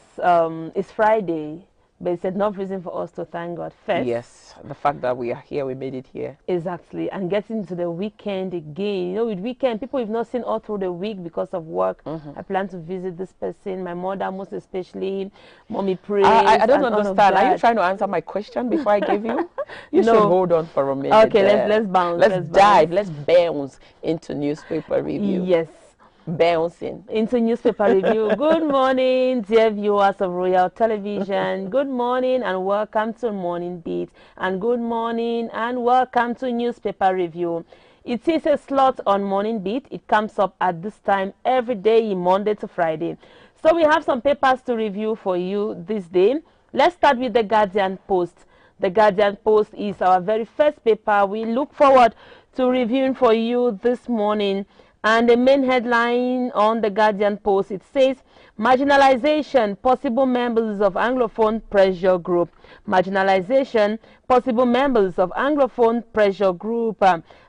it's Friday, but it's enough reason for us to thank God first. Yes, the fact that we are here, we made it here. Exactly, and getting to the weekend again. You know, with weekend, people we've not seen all through the week because of work. I plan to visit this person, my mother most especially. Mommy prays. I don't understand. Are you trying to answer my question before I give you? You should hold on for a minute. Okay, let's bounce. Let's dive. Let's bounce into newspaper review. Yes. Bouncing into newspaper review. Good morning, dear viewers of Royal Television. Good morning and welcome to Morning Beat. And good morning and welcome to newspaper review. It is a slot on Morning Beat. It comes up at this time every day, Monday to Friday. So we have some papers to review for you this day. Let's start with the Guardian Post. The Guardian Post is our very first paper we look forward to reviewing for you this morning. And the main headline on the Guardian Post, it says, marginalization, possible members of Anglophone pressure group. Marginalization, possible members of Anglophone pressure group.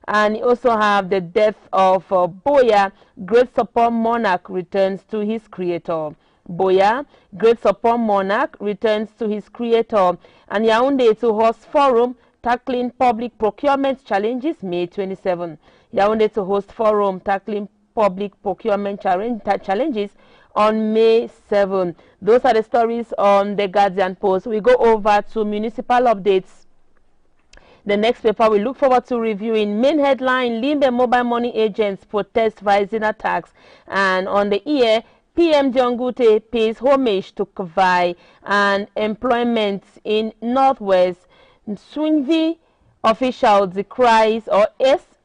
And you also have the death of Boya, great support monarch returns to his creator. Boya, great support monarch returns to his creator. And Yaoundé to host forum tackling public procurement challenges, May 27. Yaoundé to host forum tackling public procurement challenges on May 7. Those are the stories on the Guardian Post. We go over to municipal updates. The next paper we look forward to reviewing. Main headline, Limbe mobile money agents protest rising attacks. And on the ear, PM Diongute pays homage to Kavai and employment in Northwest. Swingvi official decries,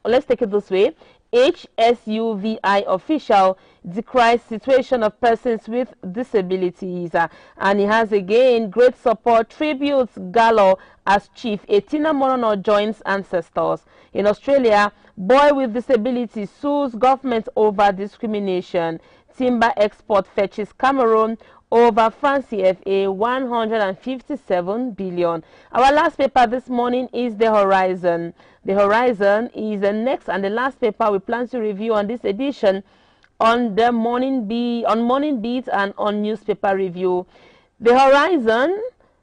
let's take it this way, HSUVI official decries situation of persons with disabilities. And he has again great support, tributes Gallo as chief. Etina Monono joins ancestors. In Australia, boy with disability sues government over discrimination. Timber export fetches Cameroon over fancy FA 157 billion. Our last paper this morning is The Horizon. The Horizon is the next and the last paper we plan to review on this edition on the Morning Beat and on newspaper review. The Horizon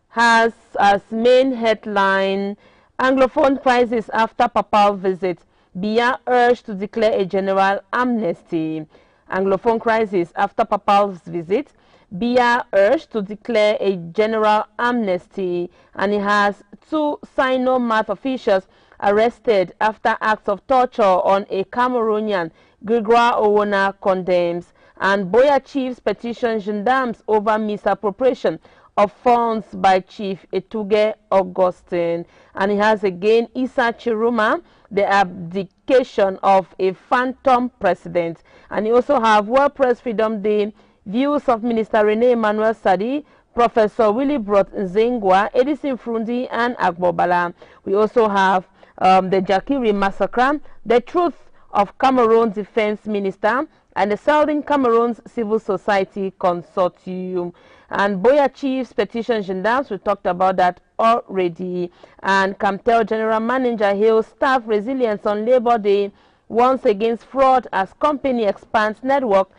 has as main headline, Anglophone crisis after papal visit. Biya urged to declare a general amnesty. Anglophone crisis after papal's visit. Biya urged to declare a general amnesty, and he has 2 Sino-Math officials arrested after acts of torture on a Cameroonian. Gregoire Owona condemns, and Boya chiefs petition gendarmes over misappropriation of funds by Chief Etuge Augustine. And he has again Issa Chiruma, the abdication of a phantom president. And he also have World Press Freedom Day, views of Minister Rene Emmanuel Sadi, Professor Willie Brot Nzengwa, Edison Frundi, and Agbobala. We also have the Jakiri massacre, the truth of Cameroon's defense minister, and the Southern Cameroon's civil society consortium. And Boya chiefs petition gendarmes, we talked about that already. And Camtel general manager hails staff resilience on Labor Day, once against fraud as company expands network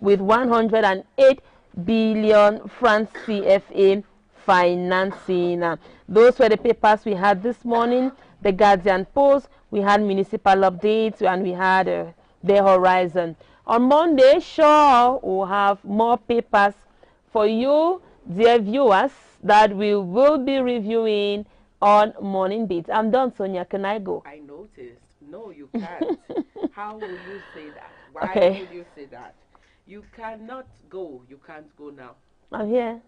with 108 billion francs CFA financing. Those were the papers we had this morning. The Guardian Post, we had municipal updates, and we had the Horizon. On Monday, sure, we'll have more papers for you, dear viewers, that we will be reviewing on Morning Beat. I'm done, Sonia. Can I go? I noticed. No, you can't. How will you say that? Why would you say that? You cannot go. You can't go now. I'm here.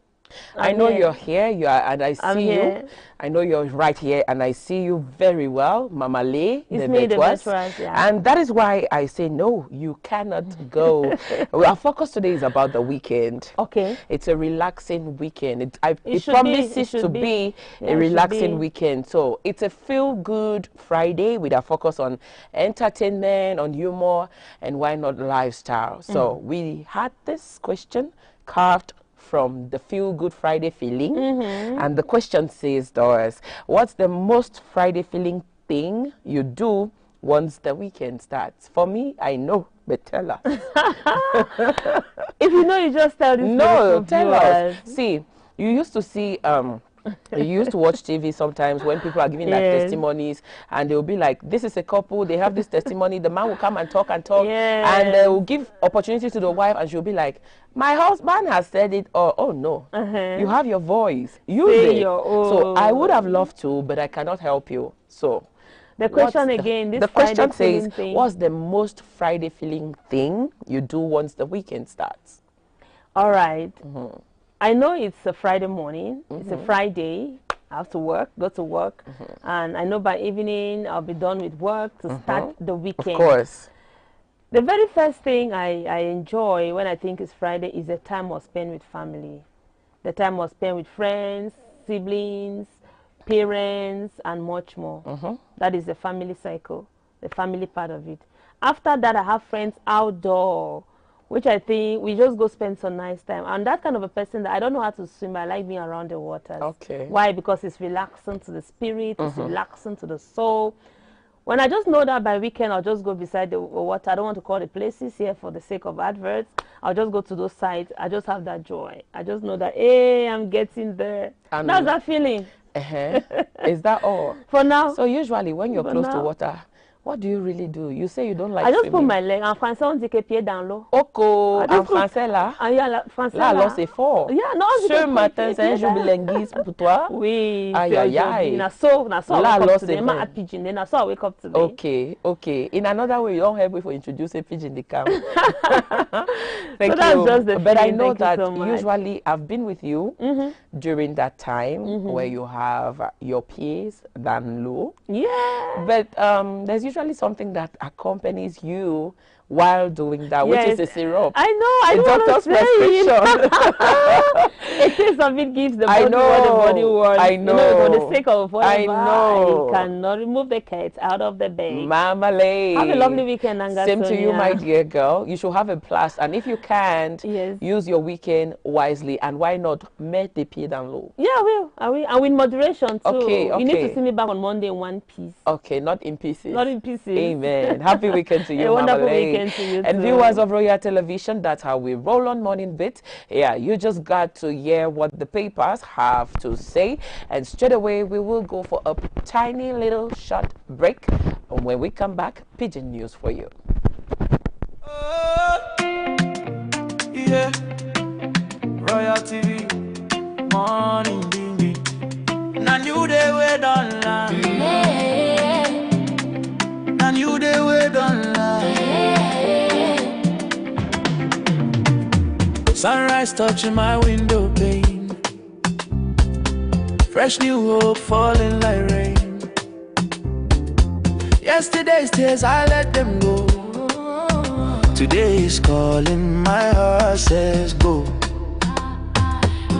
I know you're here, and I see you. I know you're right here, and I see you very well, Mama Lee, the Bearts, yeah. And that is why I say no, you cannot go. Our focus today is about the weekend. Okay. It's a relaxing weekend. It promises to be a relaxing weekend. So it's a feel-good Friday with a focus on entertainment, on humor, and why not lifestyle. So we had this question carved from the Feel Good Friday feeling. And the question says, Doris, what's the most Friday feeling thing you do once the weekend starts? For me, I know, but tell us. If you know, you just tell this. No, tell us. See, you used to see you used to watch TV sometimes when people are giving like testimonies, and they'll be like, this is a couple, they have this testimony, the man will come and talk and and they will give opportunity to the wife, and she'll be like, my husband has said it, or oh no, you have your voice, use it. So I would have loved to, but I cannot help you. So the question again, the question says, what's the most Friday feeling thing you do once the weekend starts? All right. I know it's a Friday morning. It's a Friday. I have to work, go to work. And I know by evening I'll be done with work to start the weekend. Of course. The very first thing I enjoy when I think it's Friday is the time I spend with family. The time I spend with friends, siblings, parents, and much more. That is the family cycle, the family part of it. After that, I have friends outdoor, which I think we just go spend some nice time. I'm that kind of a person that I don't know how to swim, but I like being around the waters. Okay. Why? Because it's relaxing to the spirit, it's relaxing to the soul. When I just know that by weekend, I'll just go beside the water. I don't want to call the places here for the sake of adverts. I'll just go to those sites. I just have that joy. I just know that, hey, I'm getting there. That's that feeling. Is that all? For now. So usually when you're close to water, what do you really do? You say you don't like I just swimming. put my leg. En français, on dit que pied dans l'eau. Oko, en français là. Là, alors c'est fort. Yeah, non, ce matin, c'est un jour bilinguiste pour toi. Oui. Aïe, aïe, aïe. Là, alors c'est wake up today. Okay. In another way, you don't help me for introducing pidgin the camp. Thank so you. Just the but I know Thank that so usually I've been with you during that time where you have your pieds down low. Yeah. But there's usually something that accompanies you while doing that, which is a syrup. I know. A doctor's prescription. It is of it gives the body what the body wants. I know. You know, for the sake of whatever. I know. You cannot remove the cat out of the bag. Mama Lay. Have a lovely weekend, Anga. Same to you, my dear girl. You should have a blast. And if you can't, use your weekend wisely. And why not make the pied down low? Yeah, I will. And with moderation, too. Okay. You need to see me back on Monday in one piece. Okay, not in pieces. Not in pieces. Amen. Happy weekend to you, a wonderful Mama Lay. Weekend to you and too. Viewers of Royal Television, that's how we roll on Morning Beat. Yeah, you just got to hear what the papers have to say. And straight away, we will go for a tiny little short break. And when we come back, Pidgin News for you. Yeah, Royal TV, Morning Beat. Now you day we don't lie. Now you day we don't lie. Sunrise touching my window pane. Fresh new hope falling like rain. Yesterday's tears, I let them go. Today is calling, my heart says go.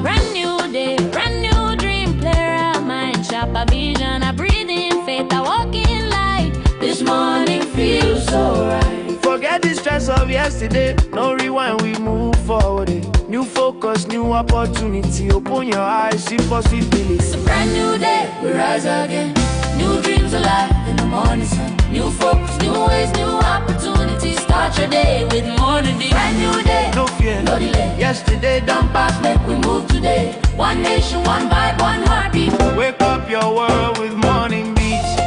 Brand new day, brand new dream. Play around mind, sharp a vision. I breathe in faith, I walk in light. This morning feels so right. Forget the stress of yesterday. No rewind, we move forward. New focus, new opportunity. Open your eyes, see possibilities. It's a brand new day, we rise again. New dreams alive in the morning sun. New focus, new ways, new opportunities. Start Start your day with morning beat. Brand new day, No fear, no delay. yesterday done pass me. Make we move today. One nation, one vibe, one heartbeat. Wake up your world with morning beats.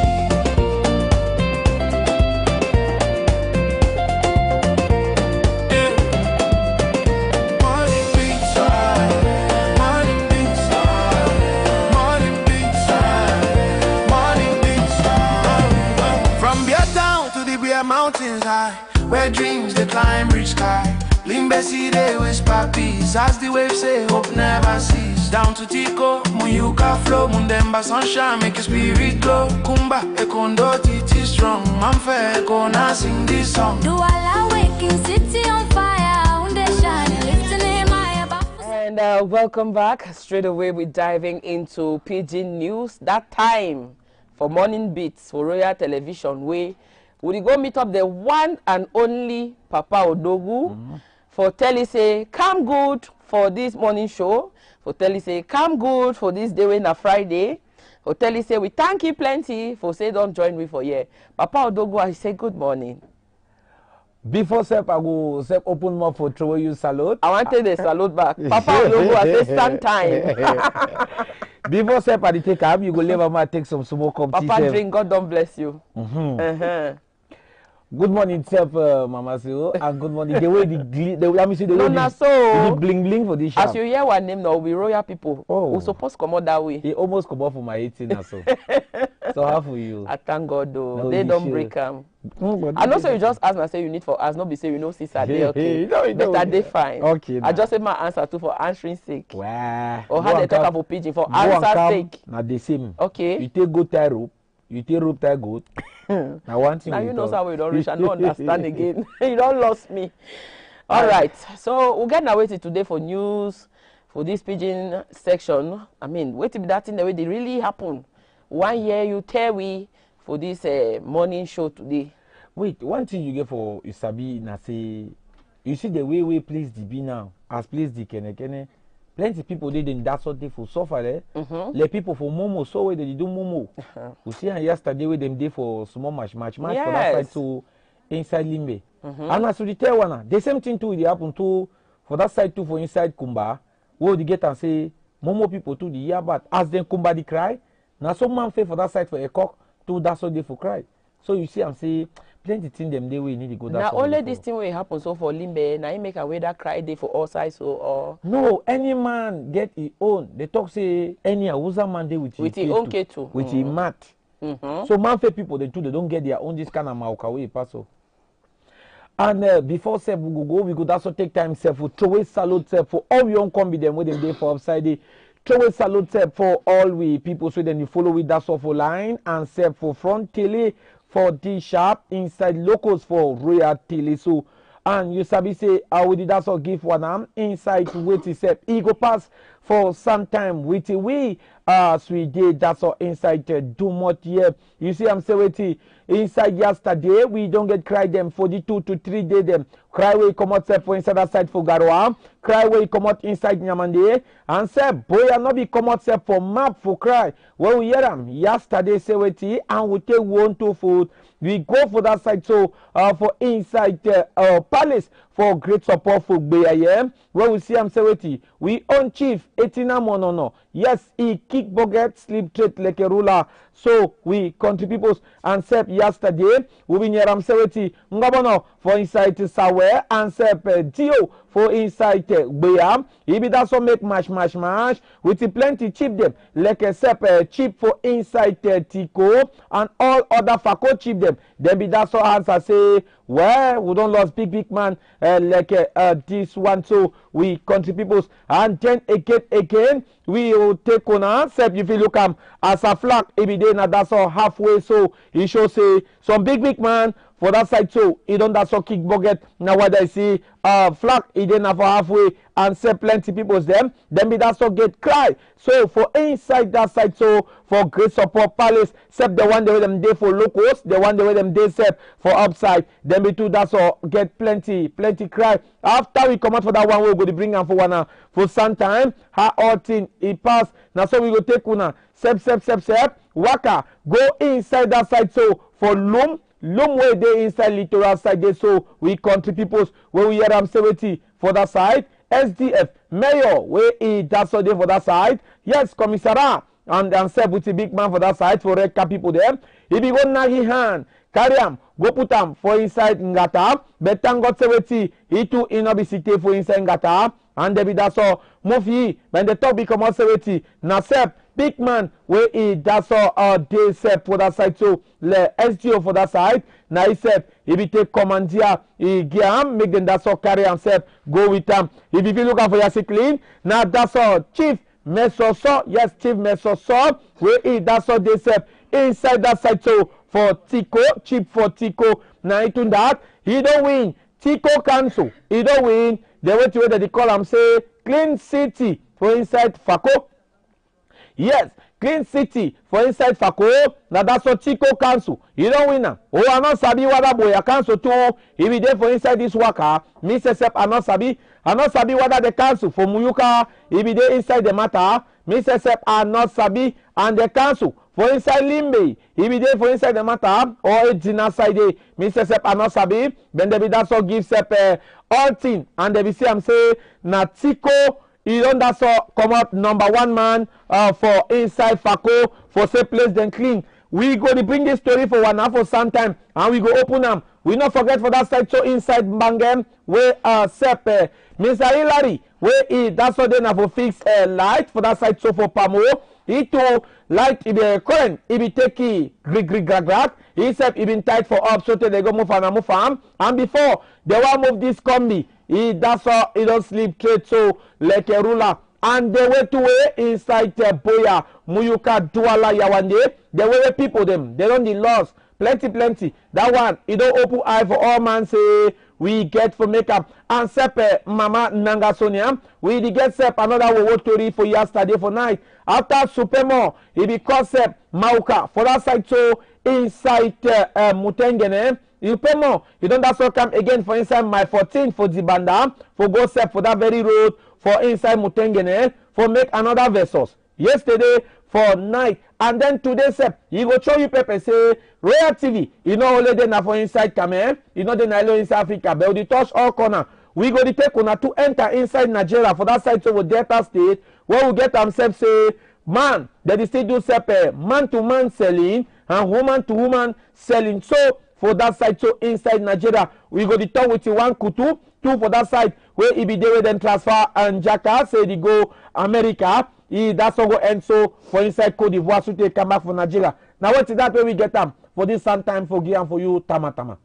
Yeah. Morning beats, morning beats, morning beats, morning beats. From Bear Town to the Bear Mountains high, where dreams they climb reach sky. Limbesi they whisper peace as the waves say hope never cease. Down to Tico, Muyuka flow, Mundemba sunshine make your spirit glow. Kumba, Ekondo, Titi strong. I'm fair, gonna sing this song. Do all waking city on fire. Unde shine, lifting him high above. And welcome back. Straight away, we're diving into Pidgin News. That time for Morning Beats for Royal Television. We go meet up the one and only Papa Odogu for tell you say, come good for this morning show. For tell you say, come good for this day when a Friday. For tell you say, we thank you plenty. For say, don't join me for here. Papa Odogu, I say good morning. Before Sep, I go Sep open more for throw you salute. I want to take the salute back. Papa Odogu, I say stand time. Before Sep, I take up, you go leave a take some smoke up. Papa drink, God don't bless you. Good morning, Sep, Mama Seo, and good morning. The way let me see the way so bling bling for this shop. as you hear one name now, we royal people. Oh. We supposed to come out that way. He almost come off for my 18 or so. So how for you? I thank God though. No, They you don't should. break them. I I know so you just ask me say you need for us, not be say you know sister they okay. No, But are they fine? Okay. I just say my answer too for answering sake. Wow. Or how they talk about pigeon for answer sake. Now the same. Okay. You take go tie rope. You take rope tie goat. Now one thing. Now we you know talk. how we don't reach. I don't understand again. You don't lost me. All right. So we'll get now waiting today for news for this pigeon section. I mean, wait till that thing the way they really happen. 1 year you tell we for this morning show today. Wait, one thing you get for Isabi na say, you see the way we place the B now, as place the kene. Plenty people they didn't that's what they for suffer eh. The people for Momo so where they do Momo. We see and yesterday with them day for small match for that side to inside Limbe. And as we tell one, the same thing too they happen to for that side too for inside Kumba. Where they get and say Momo people too the year but as them Kumba they cry. Now some man for that side for a cock too that's what they for cry. So you see I'm say plenty thing them they we need to go that. Now only this thing will happen so for Limbe. Now you make a way that cry day for all sides so or no any man get his own. They talk say any Awusa man they with his own K2. With his mat. So man for people they too they don't get their own this kind of mauka way pass so. And before Sep we go also take time Sep for throw salute Sep for all we don't come with them with them day for upside day. Throw salute Sep for all we people so then you follow with that for line and Sep for front tele for D sharp inside locals for Royal Tele. So and you sabi say I will that so give one arm inside wait Sep. He go pass for some time with we we did that's all inside do much here. You see I'm saying wait inside yesterday we don't get cry them for the 2 to 3 day them cry way come out for inside that side for Garoa cry way come out inside Nyamande and say boy I not be come out for map for cry when we hear them yesterday say wait and we take 1 2 food we go for that side so for inside palace for great support for Bayam where we see am say wait we on chief 18 no yes he kick bucket sleep straight like a ruler so we country peoples and Sep yesterday we be near am say wait ngabono for inside Sawe and Sep Dio for inside Bayam he be that so make mash with plenty cheap them like a Sep cheap for inside Tico and all other Fako cheap them then be that so answer say well we don't lost big man like this one so we country peoples and then again we will take on Sep if you look as a flag every day now that's all halfway so he show say some big man for that side so he don't that's all kick bucket now what I see flag he didn't for halfway and say plenty people's them then be that's all get cry so for inside that side so for great support palace Sep the one the way them day for locals the one the way them day Sep for upside then be two that's all get plenty cry after we come out for that one we go to bring them for one for some time how all thing he pass now so we go take una Sep waka go inside that side so for loom loom way dey inside littoral side dey so we country peoples wey we hear am say wetin for that side SDF mayor wey e dat so dey for that side yes commissara and sef with the big man for that side for red cap people dem e be go knack him hand carry am go put am for inside ngata but thank God say wetin e too e no be sitting for inside ngata and there be that so move when the talk be comot say wetin na sef big man wey e dat so dey sef for that side so le SDO for that side na e sef e be take commandeer e get am make dem dat so carry am sef go with am if you fit look am for your clean na dat so chief Mesoso yes chief Mesoso wey e dat so dey sef inside that side so for Tico chief for Tico na e tune that he don win Tico council he don win the way wey dem dey call am say clean city for inside Fako yes clean city for inside Fako na dat so Tico council he don win am oh I no sabi whether Boya council too e be dey for inside this waka me sef I no sabi whether the council for Muyuka e be dey inside the matter me sef I no sabi and the council for inside Limbe e be dey for inside the matter or Ejina side dey me sef I no sabi then there be dat so give sef all thing and they be say am say na Tico e don dat so comot #1 man for inside Fako for say place dem clean we go dey bring this story for one hour for some time and we go open am we no forget for that side so inside Mbangem wey sep Mr. Hillary wey e dat so dey na for fix light for that side so for Pamo e too light e be current e be take grag e sef e been tight for up so tey dey go move am and before they wan move this combi e dat so e don sleep straight so like a ruler and the way to way inside Boya Muyuka Duala Yawande the way people dem they don dey lost plenty that one e don open eye for all man say we get for make am and sep Mama Nanga Sonia we dey get sep another wowo tori for yesterday for night after Supremo e be cause sep Mauka for that side so inside Mutengene Supremo e don dat so come again for inside my 14 for Dibanda for go sep for that very road for inside Mutengene for make another versus yesterday for night and then today sef e go show you pepper say Royal TV e no only dey na for inside Cameroon e no dey na alone inside Africa but we dey touch all corner we go dey take una to enter inside Nigeria for that side so for Delta State where we get am sef say man dem dey still do sef man to man selling and woman to woman selling so for that side so inside Nigeria we go dey talk with one kutu two for that side where e be dey wey dem transfer and Jaka say dey go America e dat song go end so for inside Cote d'Ivoire so take come back for Nigeria na wetin dat way we get am for this same time for give am for you tama.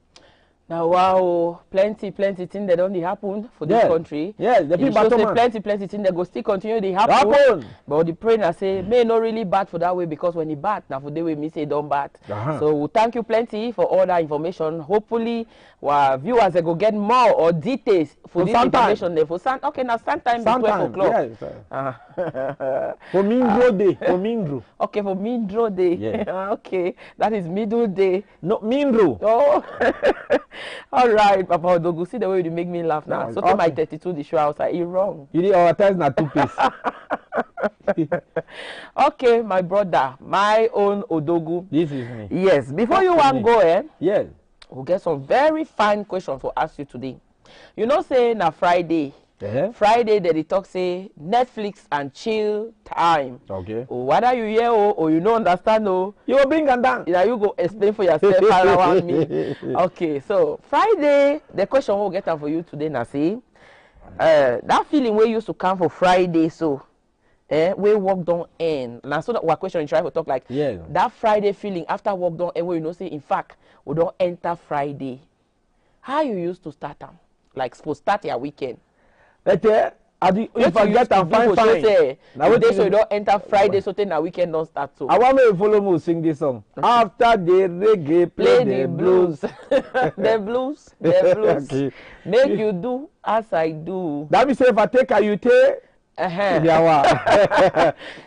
Now, wow, plenty things that don't happen for this country. Yes, the people say plenty things that go still continue to happen. But the prayer say may not really bad for that way because when he bad, now for the way me say don't bad. So we thank you plenty for all that information. Hopefully, our viewers they go get more or details for this information. There for okay, now sometime 12 o'clock. Yes, for Mindro day, for Mindro. Okay, for Mindro day. Yeah. Okay, that is middle day. No, Mindro. Oh. All right, Papa Odogu, see the way you make me laugh now. So tell my 32 the show outside, you wrong. You did advertise na 2 piece. Okay, my brother, my own Odogu. This is me. Yes, before you want go, yes, we'll get some very fine questions to ask you today. You know, say na Friday. Friday they talk say Netflix and chill time. Okay. Oh, whether you hear or you don't understand you will bring them down. Yeah, you go explain for yourself around me. Okay, so Friday, the question we'll get for you today now say that feeling where you used to come for Friday so where work don't end. Now so that our question is trying to talk like that Friday feeling after work don't end where you know say in fact we don't enter Friday. How you used to start them? Like suppose start your weekend. If I get am fine. Now we so you don't enter Friday, so then our weekend don't start so. I want me to follow me sing this song. After the reggae, play the blues. The blues. Okay. Make you do as I do. That means if I take a you take.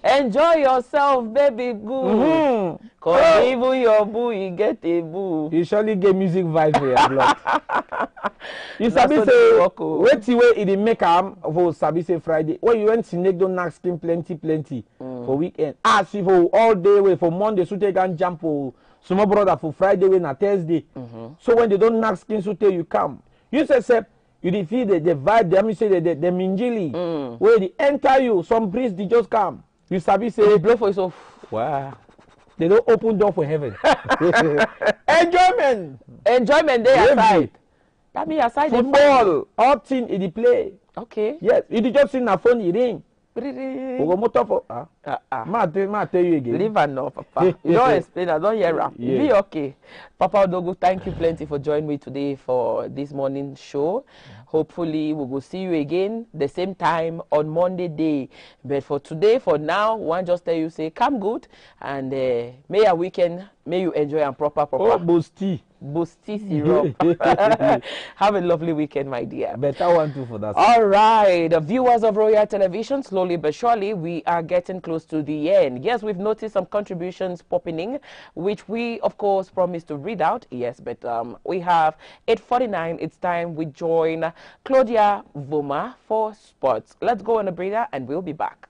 Enjoy yourself, baby, good. Cause even your boo, you get a boo. You surely get music vibe for your blood. You sabi say wait till it dey make am for sabi say Friday. When you went snake don knack skin plenty for weekend. As if all day way for Monday so take and jump for small brother for Friday when na Thursday. So when they don't knock skin so tell you come. You say you defeat the vibe, they say the minjili. Where they enter you, some priest they just come. You sabi say they blow for yourself. Wow. They don't open door for heaven. Enjoyment. Enjoyment there aside. That means aside football, all thing in the play. Okay. Yes, you just see na phone you ring. We go motor for ma tell you again. Leave and no, Papa. You don't explain. I don't hear rap. Yeah. Be okay. Papa Odogu, thank you plenty for joining me today for this morning show. Hopefully, we will see you again the same time on Monday day. But for today, for now, one just tell you say, come good and may your weekend, may you enjoy and proper. Oh, boosty syrup. Have a lovely weekend, my dear. Better one too for that. All right, the viewers of Royal Television, slowly but surely, we are getting close to the end. Yes, we've noticed some contributions popping in, which we, of course, promised to read out. Yes, but we have 8:49. It's time we join Claudia Voma for sports. Let's go on a breather, and we'll be back.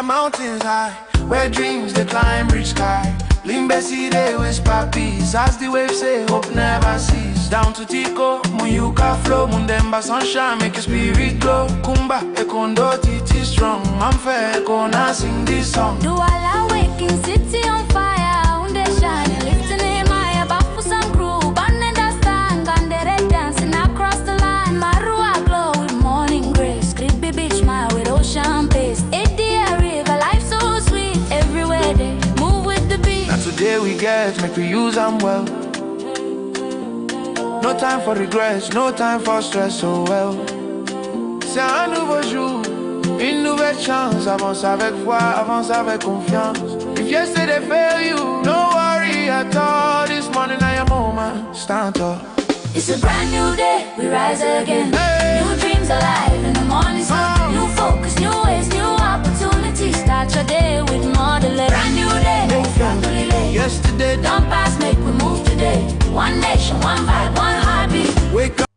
Mountains high, where dreams they climb reach sky. Limbesi they whisper peace, as the waves say hope never cease. Down to Tico, Muyuka flow, Mundemba sunshine make your spirit glow. Kumba, Ekondo, Titi strong, I'm fair, gonna sing this song. Do all waking city on fire, unde shine, lifting in my bafu some crew, banning the stand, gandere dancing across the line. Marua glow with morning grace, creepy beach smile with ocean pace. Today we get, make we use them well. No time for regrets, no time for stress, so well. C'est un nouveau jour, une nouvelle chance. Avance avec foi, avance avec confiance. If yesterday failed you, don't worry at all. This morning I am moment, stand tall. It's a brand new day, we rise again. Hey. New dreams alive in the morning sun. New focus, new ways, new opportunities. Start your day with more delay. Brand new day, no family. Yesterday, don't pass, make we move today. One nation, one vibe, one heartbeat. Wake up.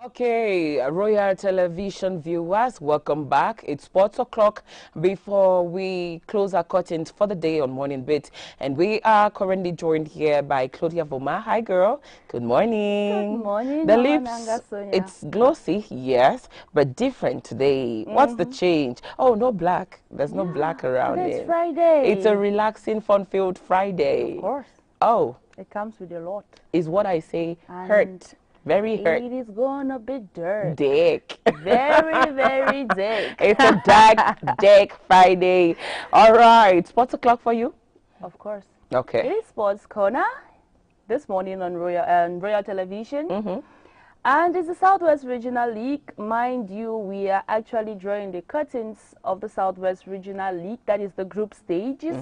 Okay, Royal Television viewers, welcome back. It's sports o'clock before we close our curtains for the day on Morning Beat. And we are currently joined here by Claudia Voma. Hi, girl. Good morning. Good morning. The lips, it's glossy, yes, but different today. What's the change? Oh, no black. There's no black around here. It's Friday. It's a relaxing, fun-filled Friday. Of course. Oh. It comes with a lot. Is what I say And hurt. Very hurt. It is gonna be dirt. Dick. Very, very dick. It's a dark dick Friday. All right. Sports o'clock for you? Of course. Okay. It is Sports Corner this morning on Royal Television. And it's the Southwest Regional League. Mind you, we are actually drawing the curtains of the Southwest Regional League. That is the group stages.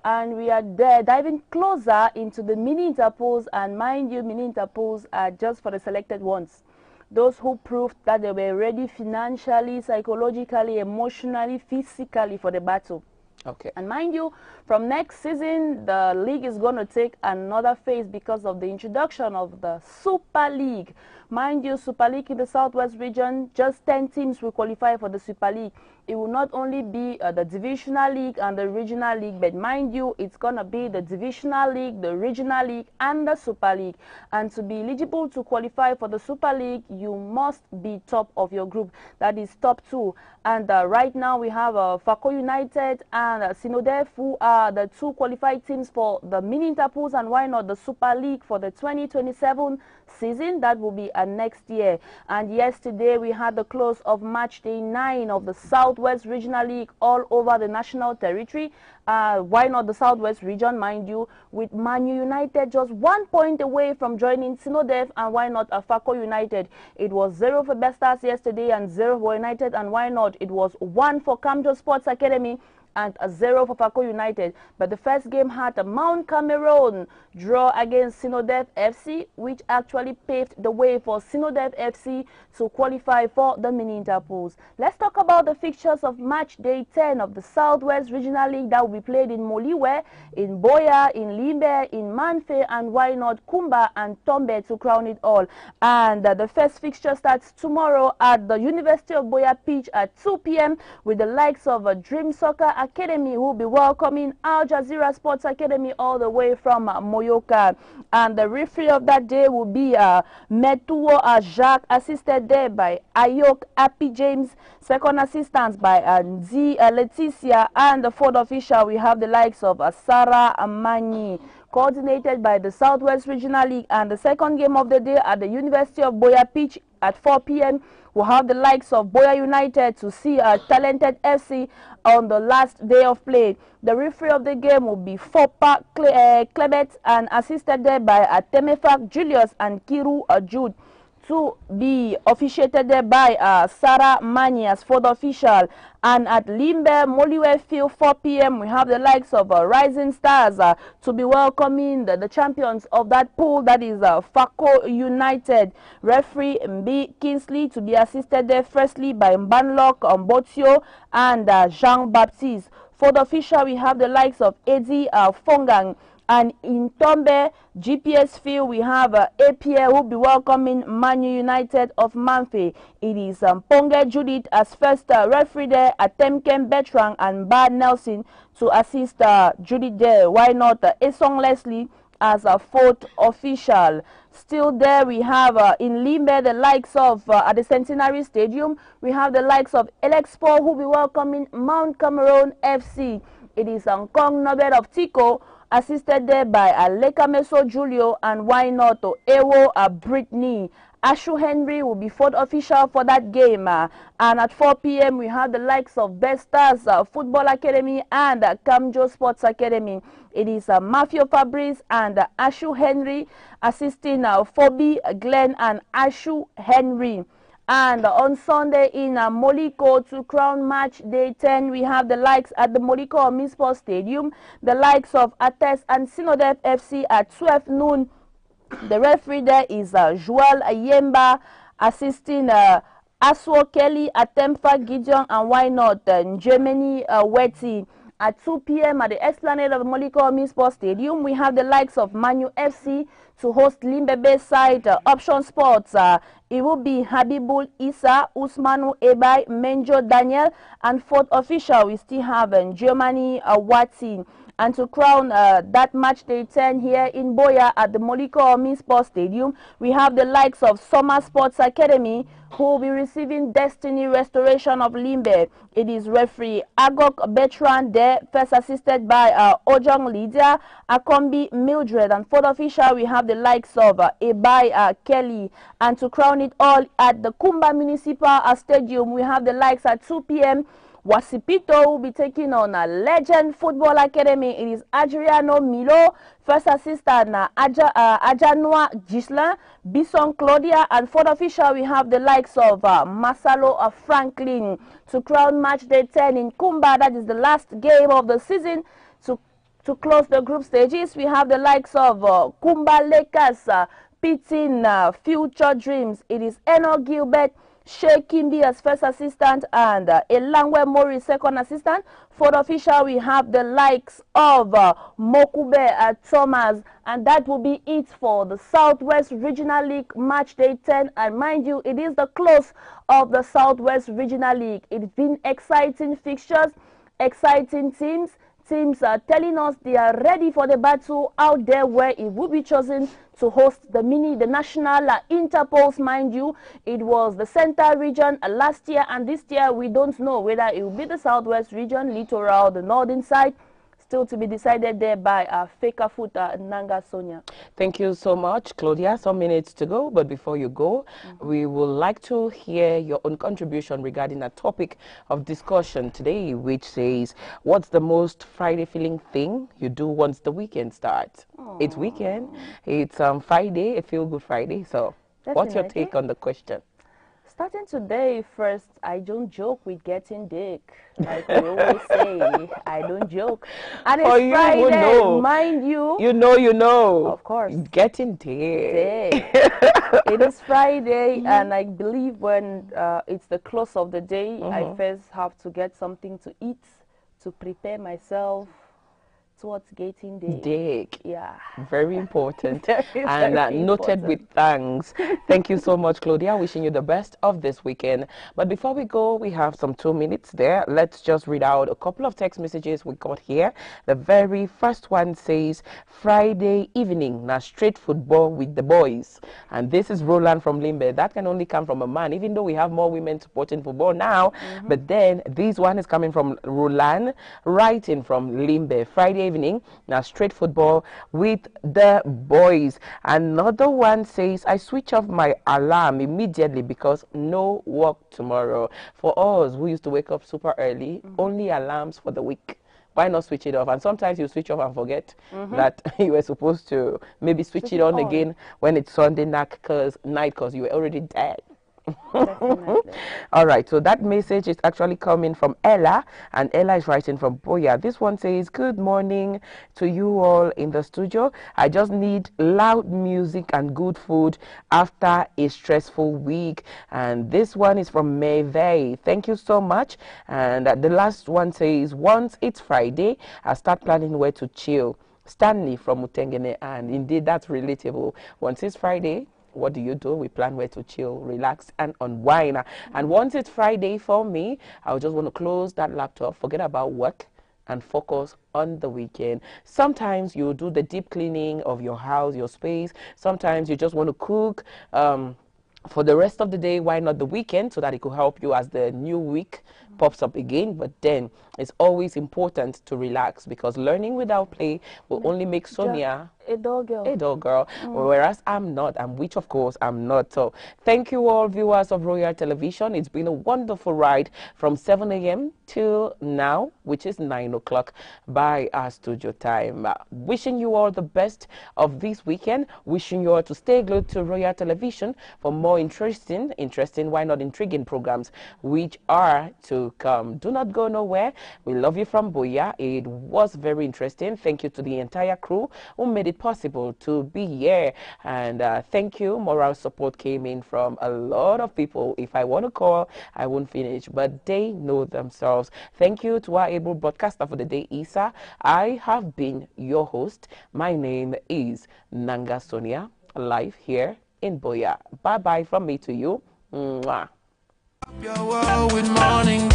And we are there diving closer into the mini interpols, and mind you, mini interpols are just for the selected ones. Those who proved that they were ready financially, psychologically, emotionally, physically for the battle. Okay. And mind you, from next season, the league is going to take another phase because of the introduction of the Super League. Mind you, Super League in the Southwest region, just 10 teams will qualify for the Super League. It will not only be the Divisional League and the Regional League, but mind you, it's going to be the Divisional League, the Regional League, and the Super League. And to be eligible to qualify for the Super League, you must be top of your group. That is top 2. And right now, we have Fako United and Sinodef, who are the 2 qualified teams for the Mini Interpols, and why not the Super League for the 2027 season. That will be next year. And yesterday, we had the close of match day 9 of the Southwest Regional League all over the national territory. Why not the Southwest region, mind you, with Manu United just 1 point away from joining Sinodef, and why not Fako United. It was 0 for Bestars yesterday and 0 for United, and why not? It was 1 for Camjo Sports Academy and 0 for Fako United. But the first game had a Mount Cameroon draw against Sinodev FC, which actually paved the way for Sinodev FC to qualify for the mini interpools. Let's talk about the fixtures of match day 10 of the Southwest Regional League that will be played in Moliwe, in Boya, in Limbe, in Manfe, and why not Kumba and Tombe to crown it all. And the first fixture starts tomorrow at the University of Boya pitch at 2 p.m. with the likes of Dream Soccer Academy, who will be welcoming Al Jazeera Sports Academy all the way from Moyoka. And the referee of that day will be Metuo Jacques, assisted there by Ayok Happy James, second assistant by Nzi Leticia, and the fourth official we have the likes of Sarah Amani, coordinated by the Southwest Regional League. And the second game of the day at the University of Boya pitch at 4 p.m. we'll have the likes of Boya United to see a talented FC on the last day of play. The referee of the game will be Fopa Klebet, and assisted there by Temefak Julius and Kiru Jude, to be officiated there by Sarah Mani as fourth official. And at Limbe Moliwe Field 4 p.m. we have the likes of Rising Stars to be welcoming the champions of that pool, that is Fako United. Referee Mbi Kingsley to be assisted there firstly by Mbanlok Mbotio and Jean-Baptiste. For the official we have the likes of Eddie Fongang. And in Tombe GPS field we have APA who will be welcoming Manu United of Manfe. It is Ponge Judith as first referee there, Atemken Bertrand and Bad Nelson to assist Judith there. Why not Esong Leslie as a fourth official. Still there we have in Limbe the likes of at the Centenary Stadium we have the likes of Elexpo who will be welcoming Mount Cameroon FC. It is Nkong Nobel of Tico, assisted there by Aleka Meso Julio and why not Ewo Brittany. Ashu Henry will be fourth official for that game. And at 4 p.m. we have the likes of Bestas Football Academy and Kamjo Sports Academy. It is Mafio Fabrice and Ashu Henry assisting Phoebe, Glenn and Ashu Henry. And on Sunday in Moliko to crown match day 10, we have the likes at the Moliko Misport Stadium, the likes of Ates and Sinodev FC at 12 noon. The referee there is Joel Ayemba, assisting Aswo Kelly, Atemfa Gideon, and why not Germany Wetty. At 2 p.m. at the Esplanade of Moliko Misport Stadium, we have the likes of Manu FC to host Limbe Bayside Option Sports. It will be Habibul Isa, Usmanu Ebai, Menjo Daniel, and fourth official we still have Germany Wati. And to crown that match day 10 here in Boya at the Moliko Misport Stadium, we have the likes of Summer Sports Academy who will be receiving Destiny Restoration of Limbe. It is referee Agok Bertrand there, first assisted by Ojong Lydia, Akombi Mildred, and fourth official we have the likes of Ebai Kelly. And to crown it all at the Kumba Municipal Stadium, we have the likes at 2 p.m. Wasipito will be taking on a Legend Football Academy. It is Adriano Milo, first assistant Ajanwa Gislin, Bison Claudia, and fourth official we have the likes of Masalo Franklin. To crown match day 10 in Kumba, that is the last game of the season. To close the group stages, we have the likes of Kumba Lakers pitting Future Dreams. It is Eno Gilbert, Shea Kimbi as first assistant and Elangwe Mori second assistant. For the official we have the likes of Mokube Thomas, and that will be it for the Southwest Regional League match day 10. And mind you, it is the close of the Southwest Regional League. It's been exciting fixtures, exciting teams. Teams are telling us they are ready for the battle out there where it will be chosen to host the national interpols. Mind you, it was the center region last year, and this year we don't know whether it will be the Southwest region, littoral, the northern side. Still to be decided there by Feka Futa Nanga Sonia. Thank you so much, Claudia. Some minutes to go, but before you go, we would like to hear your own contribution regarding a topic of discussion today, which says, what's the most Friday feeling thing you do once the weekend starts? It's weekend, it's Friday, a feel-good Friday. So what's your take on the question? Starting today, first, I don't joke with getting dick. Like we always say, I don't joke. And it's you Friday, would know. mind you. You know. Of course. Getting dick. It is Friday, and I believe when it's the close of the day, I first have to get something to eat to prepare myself towards getting dick. Yeah. Very important. Very Noted with thanks. Thank you so much, Claudia. Wishing you the best of this weekend. But before we go, we have some 2 minutes there. Let's just read out a couple of text messages we got here. The very first one says, Friday evening, now straight football with the boys. And this is Roland from Limbe. That can only come from a man, even though we have more women supporting football now. But then this one is coming from Roland, writing from Limbe. Friday evening, now straight football with the boys. Another one says, I switch off my alarm immediately because no work tomorrow. For us who used to wake up super early, only alarms for the week. Why not switch it off? And sometimes you switch off and forget that you were supposed to maybe switch it on again when it's Sunday night because you were already dead. All right, so that message is actually coming from Ella, and Ella is writing from Boya. This one says, good morning to you all in the studio. I just need loud music and good food after a stressful week. And this one is from Meve. Thank you so much. And the last one says, once it's Friday, I start planning where to chill. Stanley from Mutengene, and indeed that's relatable. Once it's Friday, what do? We plan where to chill, relax, and unwind. And once it's Friday for me, I just want to close that laptop, forget about work, and focus on the weekend. Sometimes you do the deep cleaning of your house, your space. Sometimes you just want to cook for the rest of the day. Why not the weekend, so that it could help you as the new week pops up again? But then it's always important to relax, because learning without play will only make Sonia a dull girl, whereas I'm not, and which of course I'm not. So thank you all, viewers of Royal Television. It's been a wonderful ride from 7 a.m. till now, which is 9 o'clock by our studio time. Wishing you all the best of this weekend, wishing you all to stay glued to Royal Television for more interesting, why not intriguing programs which are to come. Do not go nowhere. We love you from Boya. It was very interesting. Thank you to the entire crew who made it possible to be here. And thank you. Moral support came in from a lot of people. If I want to call, I won't finish, but they know themselves. Thank you to our able broadcaster for the day, Isa. I have been your host. My name is Nanga Sonia, live here in Boya. Bye-bye from me to you. Mwah. Your world with morning